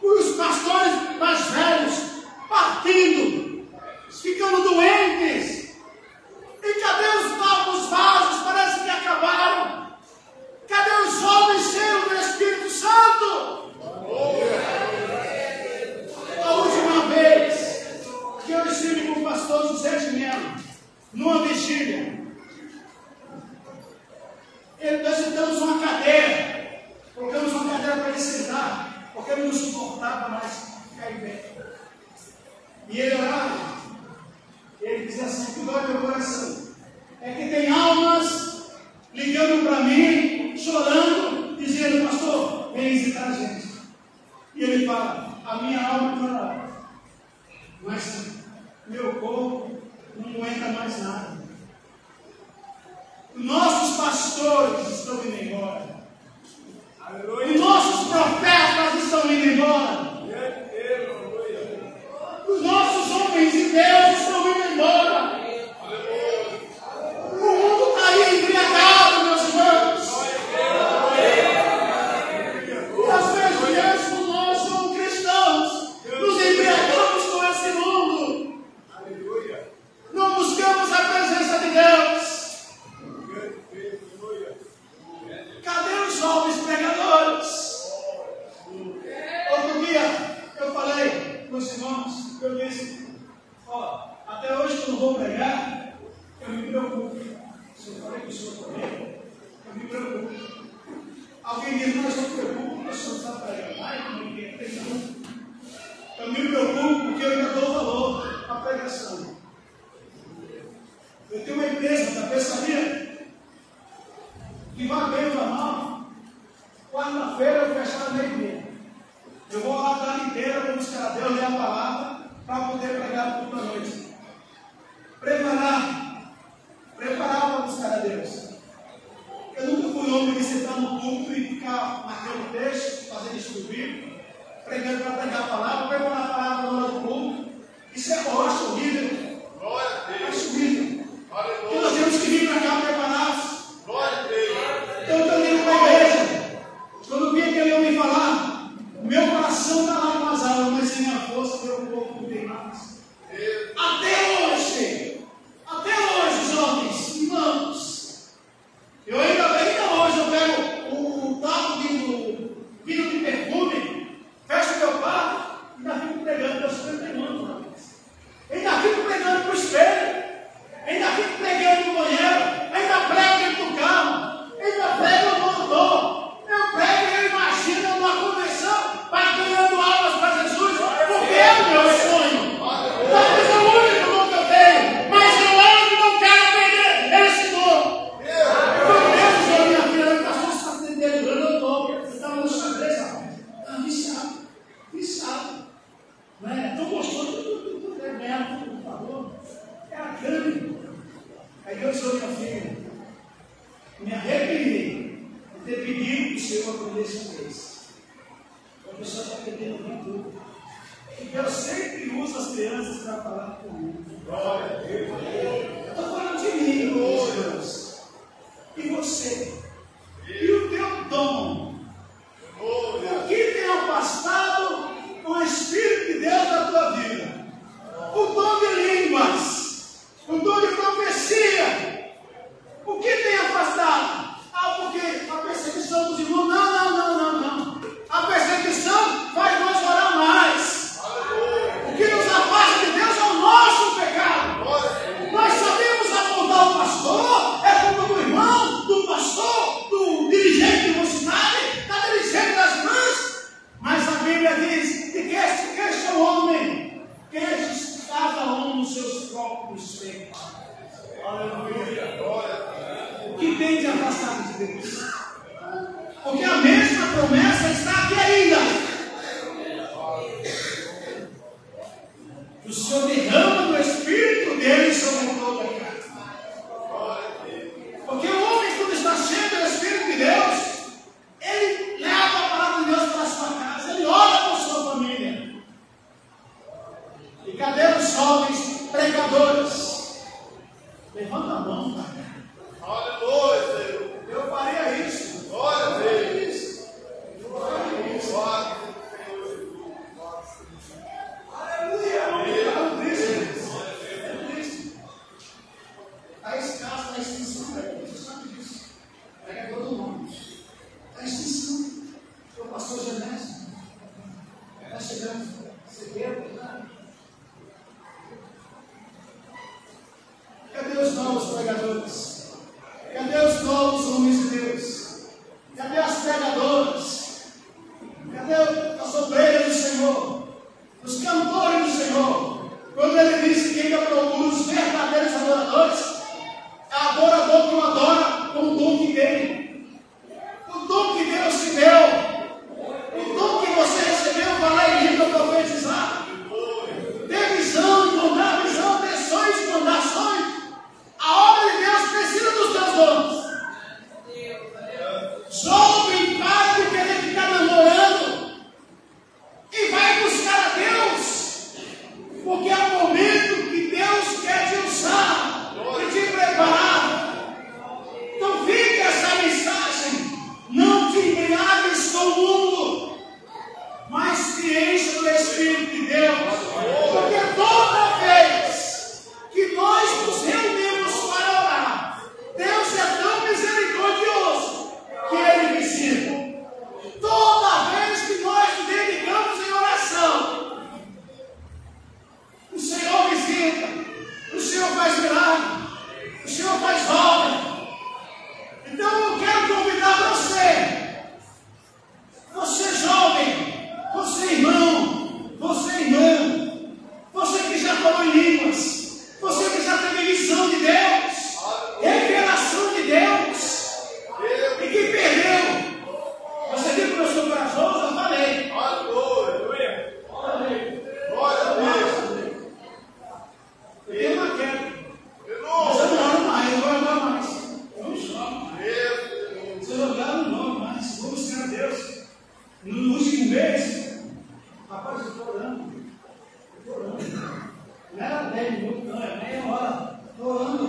Os pastores mais velhos partindo, ficando doentes. E cadê os novos vasos? Parece que acabaram. Cadê os homens cheios do Espírito Santo? A última vez que eu estive com o pastor José de Melo, numa vigília, nós sentamos uma cadeira, colocamos uma cadeira para ele sentar, porque ele não suportava mais ficar em pé. E ele orava, ele dizia assim: o que dói meu coração é que tem almas ligando para mim, chorando, dizendo: pastor, vem visitar a gente. E ele fala: a minha alma chora, mas meu corpo não aguenta mais nada. Nossos pastores estão indo embora. Os nossos profetas estão indo embora. Os nossos homens de Deus estão indo embora. O mundo está aí embriagado, meus irmãos. E às vezes mesmo nós, como cristãos, nos embriagamos com esse mundo. Não buscamos a presença de Deus. Cadê os jovens pregadores? Outro dia eu falei com os irmãos, eu disse: até hoje que eu não vou pregar, eu me preocupo. Se eu falei com o senhor também, eu me preocupo. Alguém diz: mas eu me preocupo porque o senhor está pregando. Ai, não tem não. Eu me preocupo porque eu ainda dou valor à pregação. Eu tenho uma empresa da peçaria que vai bem ou mal. Quarta-feira eu fechar a meio-dia. Eu vou lá a tarde inteira, vou buscar a Deus, ler a palavra, para poder pregar tudo à noite. Preparar para buscar a Deus. Eu nunca fui homem de sentar no púlpito e ficar marcando texto, fazendo estudo bíblico, pregando para pregar a palavra, preparar a palavra na hora do culto. Isso é horrível. Glória a Deus. Acho horrível. E nós temos que vir para cá preparados. Glória a Deus. Então eu estou indo para a igreja. Quando eu vi aquele homem falar, meu coração está lá com as almas, mas sem a força, meu corpo não tem mais. Até hoje, jovens, irmãos, eu ainda hoje eu pego o taco de perfume Eu sempre uso as crianças para falar comigo. Eu estou falando de mim, Deus. E você? E o teu dom? O que tem afastado o Espírito de Deus da tua vida? O dom de línguas, o dom de profecia. O que tem afastado? Porque a perseguição dos irmãos, não. A perseguição faz nós orar mais. O que nos afasta de Deus é o nosso pecado. Nós sabemos apontar o pastor, é culpa do irmão, do pastor, do dirigente de mocidade, da dirigente das mães. Mas a Bíblia diz que queixa o homem, queixa cada um nos seus próprios pecados. Aleluia. O que tem de afastado de Deus? Porque a mesma promessa está aqui ainda. O Senhor derrama do Espírito dele sobre toda a carne. Porque o homem, quando está cheio do Espírito de Deus, ele leva a palavra de Deus para a sua casa, ele ora por sua família. E cadê os jovens pregadores? Levanta a mão, cara. Aleluia, Senhor. Eu faria isso. Glória a Deus. A escassa da extinção, você sabe disso. Pega todo mundo. A extinção. O pastor Genésio. Está chegando. Cegueiro. Cadê os novos pregadores? Cadê os novos homens de Deus? Cadê as pregadoras? Cadê as obreiras do Senhor? Os cantores do Senhor? Quando ele disse que ainda procura os verdadeiros adoradores, é adorador que o adora com o dom que tem. O dom que Deus te deu. O dom que você recebeu, falar em língua, profetizar. Ter visão, encontrar visão, ter sonhos, encontrar sonhos. A obra de Deus precisa dos teus dons. Jovem, para de querer ficar namorando e vai buscar a Deus, porque é o momento que Deus quer te usar e te preparar. Então fica essa mensagem: não te embriagues com o mundo, mas te encha do Espírito de Deus, porque toda vez que nós nos reunimos para orar, Deus é tão misericordioso que Ele visita. Toda vez que nós nos dedicamos em oração, o Senhor visita, o Senhor faz milagre, o Senhor faz obra. Então eu quero convidar você jovem, você irmão, você irmã, você que já falou em línguas, você que já teve visão de Deus, revelação de Deus, e que perdeu. Você viu que eu sou corajoso? Eu falei. Aleluia. Glória a Deus. Eu tenho uma queda. Mas eu não oro mais, eu vou orar mais. Eu não choro. Se eu jogar, eu não oro mais. Vou buscar a Deus. No último mês, rapaz, eu estou orando. Não era 10 minutos, não, é meia hora. Estou orando.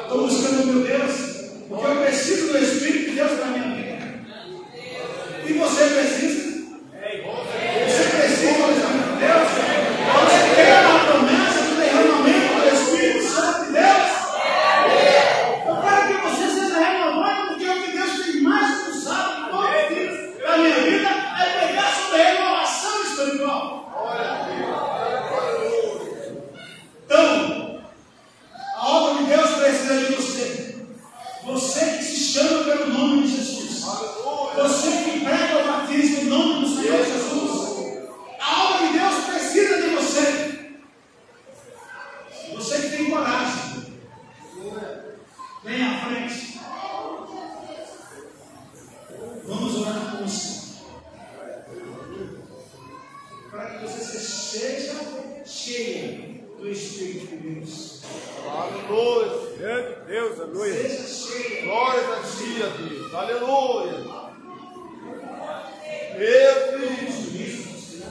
Estou buscando o meu Deus. Porque eu preciso do Espírito de Deus para a minha vida. E você precisa? Você precisa do Espírito de Deus? Você quer a promessa do derramamento do Espírito Santo de Deus? Eu quero que você seja renovado, porque o que Deus tem mais usado todos os dias da minha vida é pegar sobre a renovação espiritual. Então, a obra de Deus precisa de você. Você que se chama pelo nome de Jesus. Você que prega o batismo em nome do Senhor Jesus. A obra de Deus precisa de você. Você que tem coragem. Vem à frente. Vamos orar com você. Para que você seja cheia do Espírito de Deus. Aleluia. Deus, aleluia. Seja cheia. Glória a Deus. Aleluia. Meu Deus. Isso,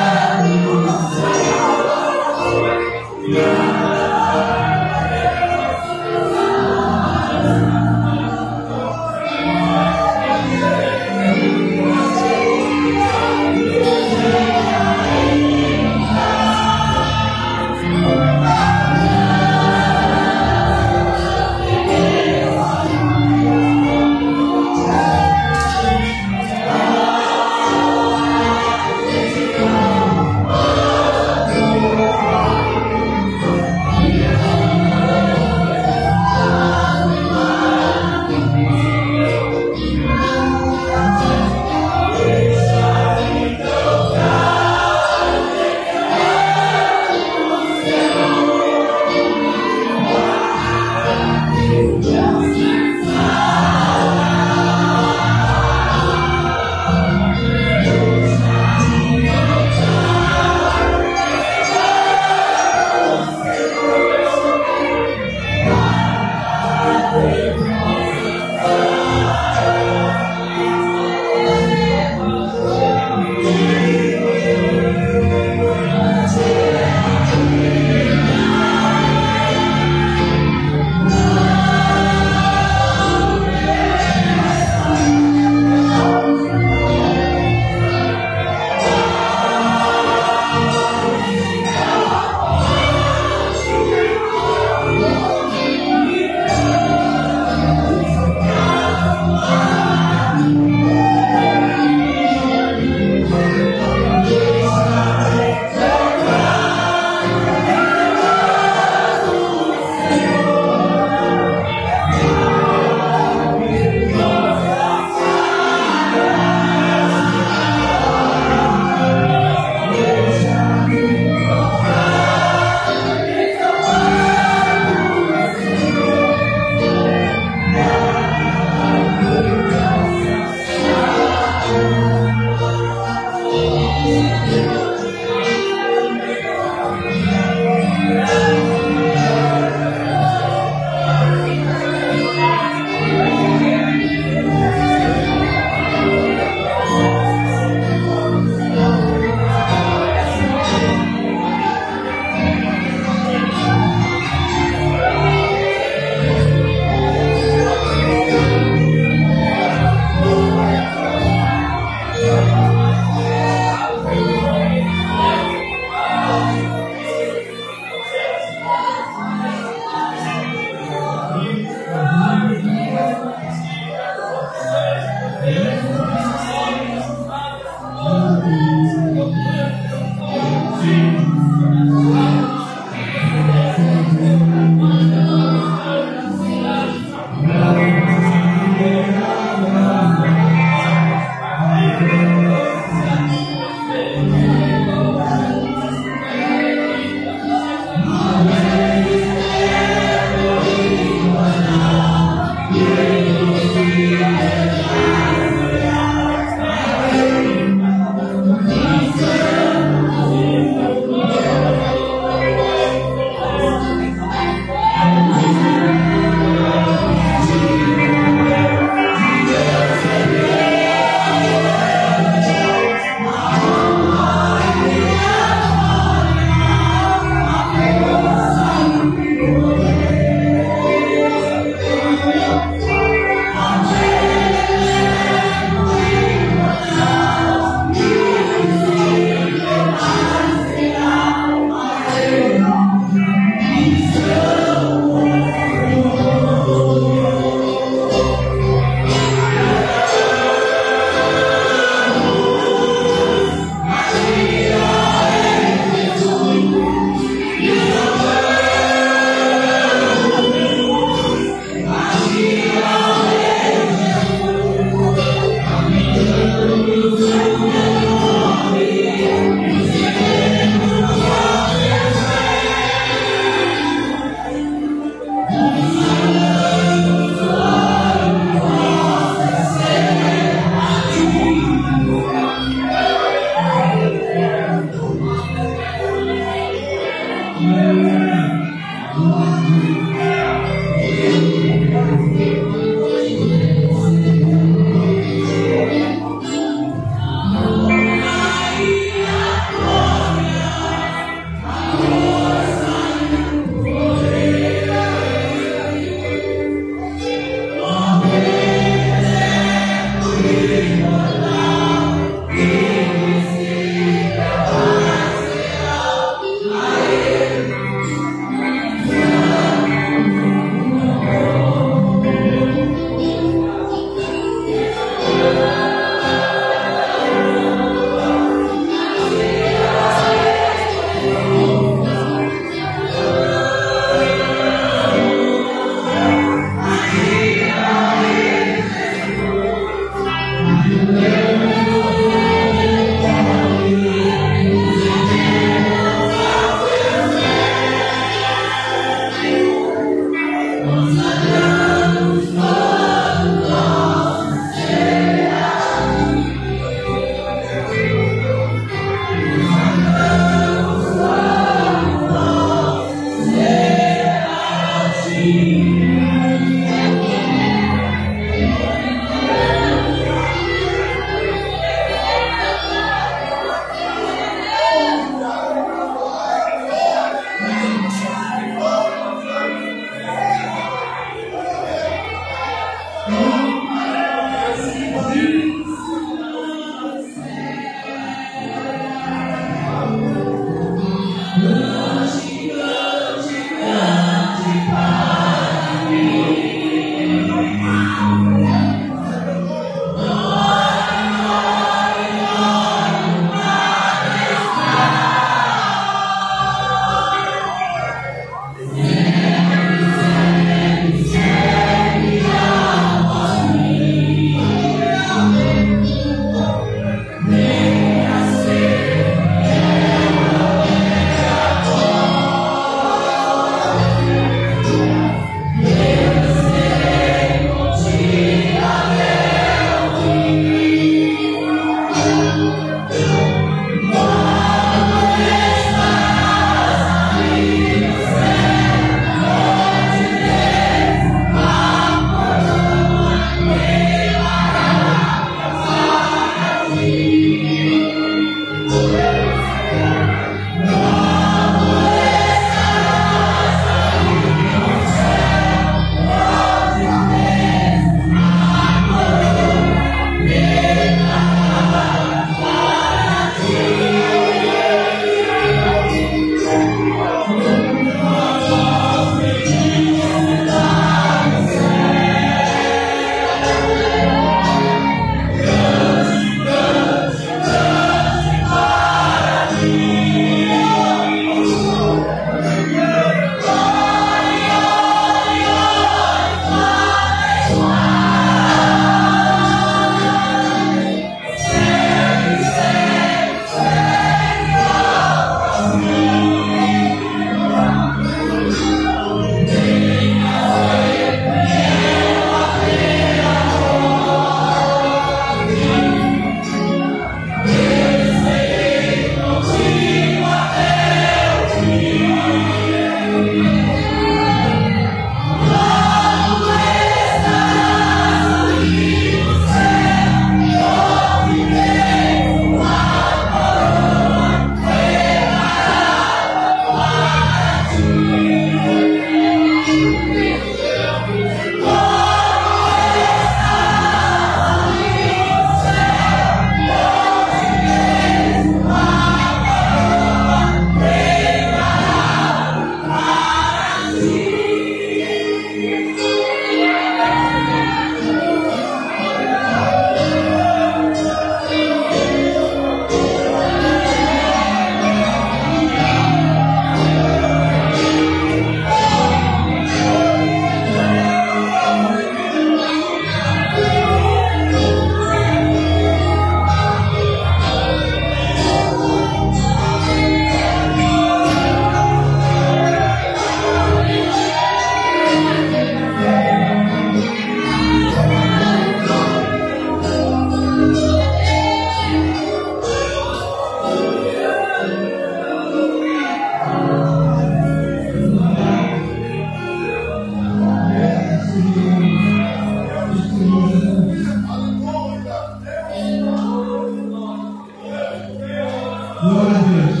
Glória a Deus.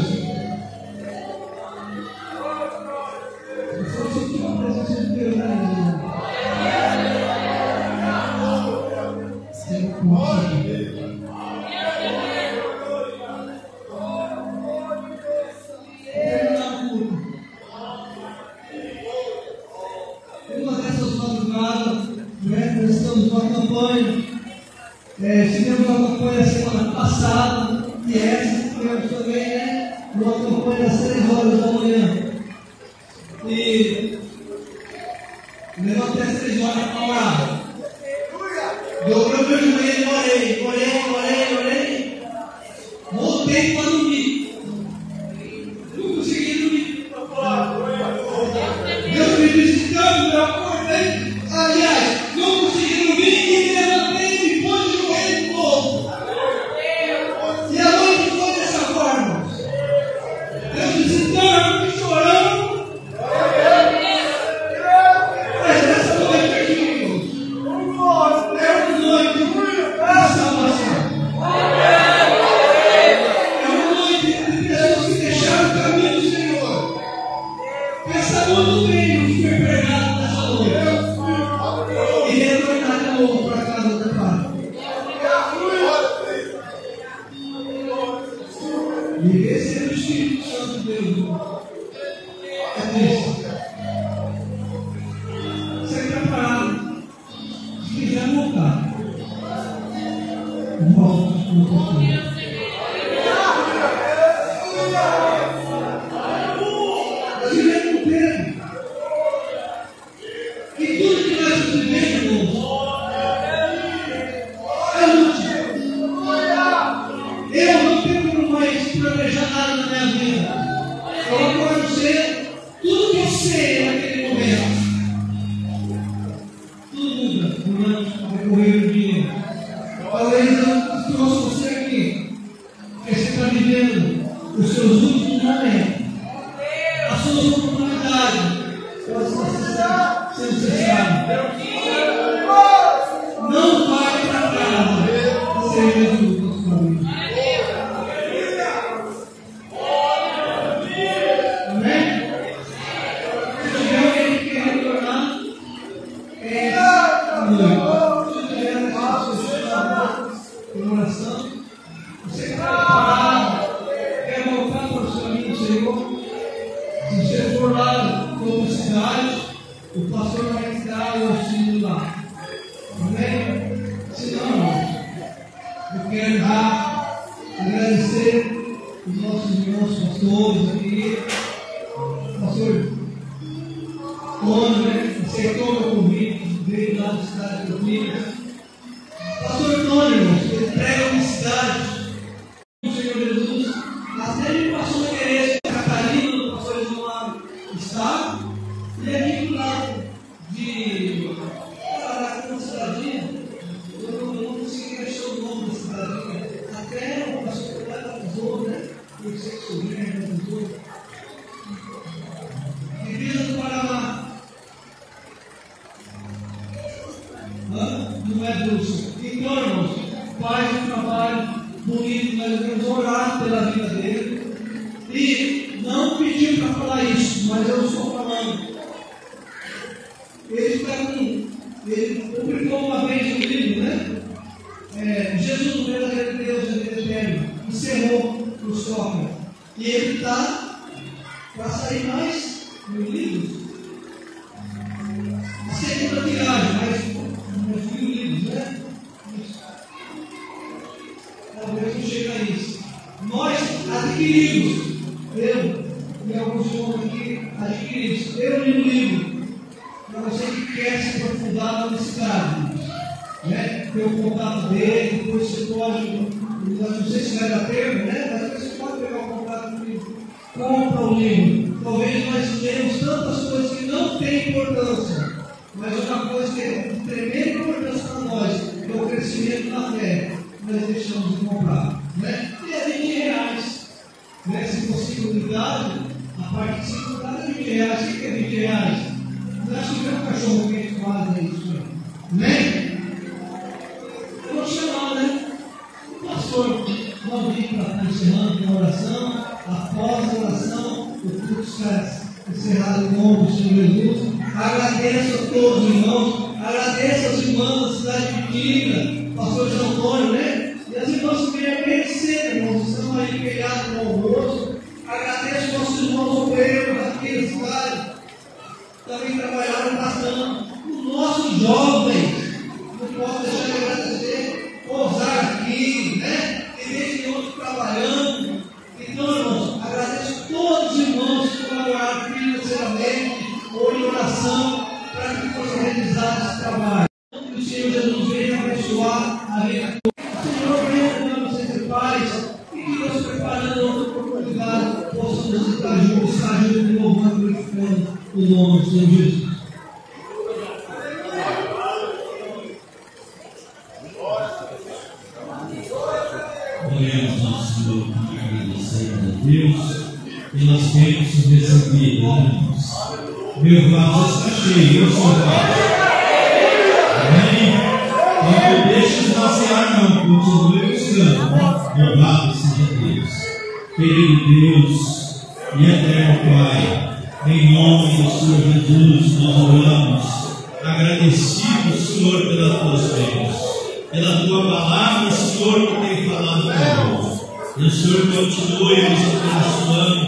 Eu senti uma presença de Deus na igreja. Uma dessas madrugadas, nós estamos numa campanha. Tivemos uma campanha semana passada e essa tivemos também, uma campanha às 3 horas da manhã. E levantei às 3 horas para orar. Dobrei o meu joelho, orei. Voltei para dormir. Não consegui dormir. Deus me disse tanto, eu acordei. Aliás, não consegui dormir e me levantei e me pôs de joelho de novo. E a noite foi dessa forma. Deus disse tanto, eu fiquei chorando. Mas essa noite aqui, Deus, é uma noite de salvação. É uma noite de pessoas que deixaram o caminho do Senhor. Pensamento bem foi pregado nessa noite. E retornar de novo para a casa do Pai. E receber o Espírito Santo de Deus. É triste. Você está preparado? Se quiser voltar, volte para o futuro. Se lembra do Pedro. E tudo que nós vivemos, é útil. Eu não tenho mais planejar nada na minha vida. Eu acordo cedo, tudo que eu porque você está vivendo os seus últimos momentos. A sua oportunidade pode estar sendo cessada. Não vai para casa sem Jesus na sua vida. Amém? Se tiver alguém que quer retornar, é essa noite. Se tiver uma oração, você quer preparar, quer voltar para o seu caminho do Senhor. Se você for lá como cidade, o pastor vai dar o auxílio lá. Amém? Se não, eu quero já agradecer os nossos irmãos pastores aqui. Pastor Tônio, né? Aceitou meu convite, veio lá da cidade de Campinas. Pastor Tônio, irmãos, ele prega uma cidade. O Senhor Jesus até me passou a querer Catarina, o pastor de lá está, e aqui do lado de Caraca, uma cidadinha, eu não consegui achar o nome da cidadinha. Até o pastor lá batizou, né? Eu sei que sobrinho batizou. Divisa do Paraná. Não é Dulce. Então, irmãos, faz um trabalho bonito, nós devemos orar pela vida dele. E não pedi para falar isso, mas eu estou falando. Ele publicou uma vez um livro, né? Jesus, o verdadeiro Deus, a vida eterna. Encerrou o software. E ele está para sair mais mil livros. A segunda tiragem, mais 1000 livros, né? Talvez não chegue a isso. Nós adquirimos, eu e alguns irmãos aqui adquirimos. Eu li um livro para você que quer se aprofundar na universidade, né? Ter o contato dele, depois você pode, não sei se vai dar tempo, né? Mas você pode pegar o contato do livro, compra o livro. Talvez nós lemos tantas coisas que não têm importância, mas uma coisa que é de tremenda importância para nós, que é o crescimento na fé, nós deixamos de comprar, né? E é R$20, né? Se possibilidade, a parte de 5 é R$20. O que é R$20? Não acho que é um cachorro quente quase, é isso, né? Amém? Eu vou chamar, né? O pastor, vamos vir para estar encerrando com a oração. Após a oração, o culto está encerrado em nome do Senhor Jesus. Agradeço a todos os irmãos, agradeço aos irmãos da cidade de Tina, pastor João Antônio, né? E as irmãs que vieram bem cedo, irmãos, estão aí pegados no almoço. Agradeço aos nossos irmãos obreiros aqui na cidade. Também trabalharam bastante. Os nossos jovens, não posso deixar de agradecer, pousar aqui, né? E ver outros trabalhando. Então, irmãos, agradeço a todos os irmãos que colaboraram financeiramente ou em oração para que fosse realizado esse trabalho. Que o Senhor Jesus venha abençoar a vida. Senhor, venha dando vocês paz e que Deus preparando outra oportunidade possamos estar juntos, louvando e glorificando o nome do Senhor Jesus. Oremos, nosso Senhor, agradecendo a Deus pelas bênçãos recebidas. Meu vaso está cheio, eu sou vaso. Amém? Não me deixe esvaziar, não, continue buscando. Louvado seja Deus. Querido Deus e eterno Pai, em nome do Senhor Jesus, nós oramos, agradecidos, Senhor, pelas tuas bênçãos, pela tua palavra, Senhor, que tem falado conosco. E o Senhor continue nos abençoando,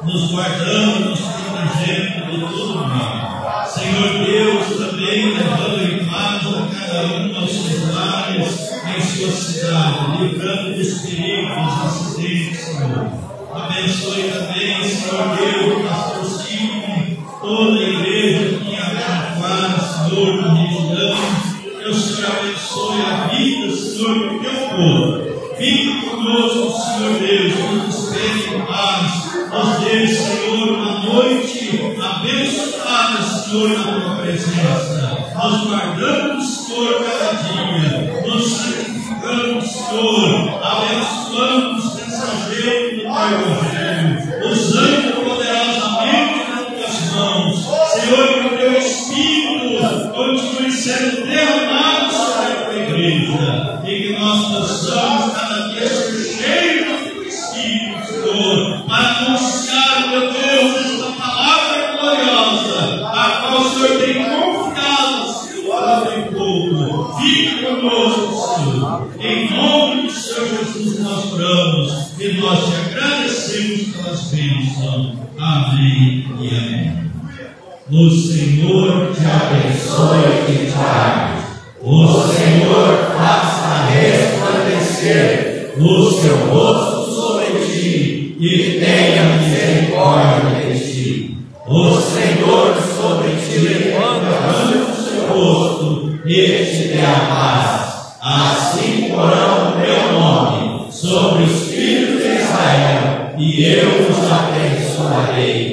nos guardando, nos protegendo de todo mal. Senhor Deus, também levando em paz a cada um aos seus lares, em sua cidade, livrando dos perigos, dos acidentes, Senhor. Abençoe também, Senhor Deus, o pastor Silvio, toda a igreja aqui em Araraquara, Senhor, na região. Que o Senhor abençoe a vida, Senhor, do teu povo. Fique conosco, Senhor Deus, nos despede em paz. Nós dê, Senhor, uma noite abençoada, Senhor, na tua presença. Nós guardamos, Senhor, cada dia. Nos santificamos, Senhor. Abençoamos essa jeito do Teu Evangelho, usando poderosamente nas Tuas mãos. Senhor, que o Teu Espírito continue sendo derramado sobre a Tua igreja e que nós possamos cada dia ser cheios do Teu Espírito, Senhor, para anunciar, meu Deus, esta palavra gloriosa, a qual o Senhor tem confiado, Senhor, em pouco. Fique conosco, Senhor. Em nome do Senhor Jesus nós oramos e nós te agradecemos pelas bênçãos. Amém e amém. O Senhor te abençoe e te guarde. O Senhor faça resplandecer o seu rosto sobre ti e tenha misericórdia de ti. O Senhor sobre ti levante o seu rosto e te dê a paz. Assim porão o meu nome sobre os filhos de Israel e eu os abençoarei.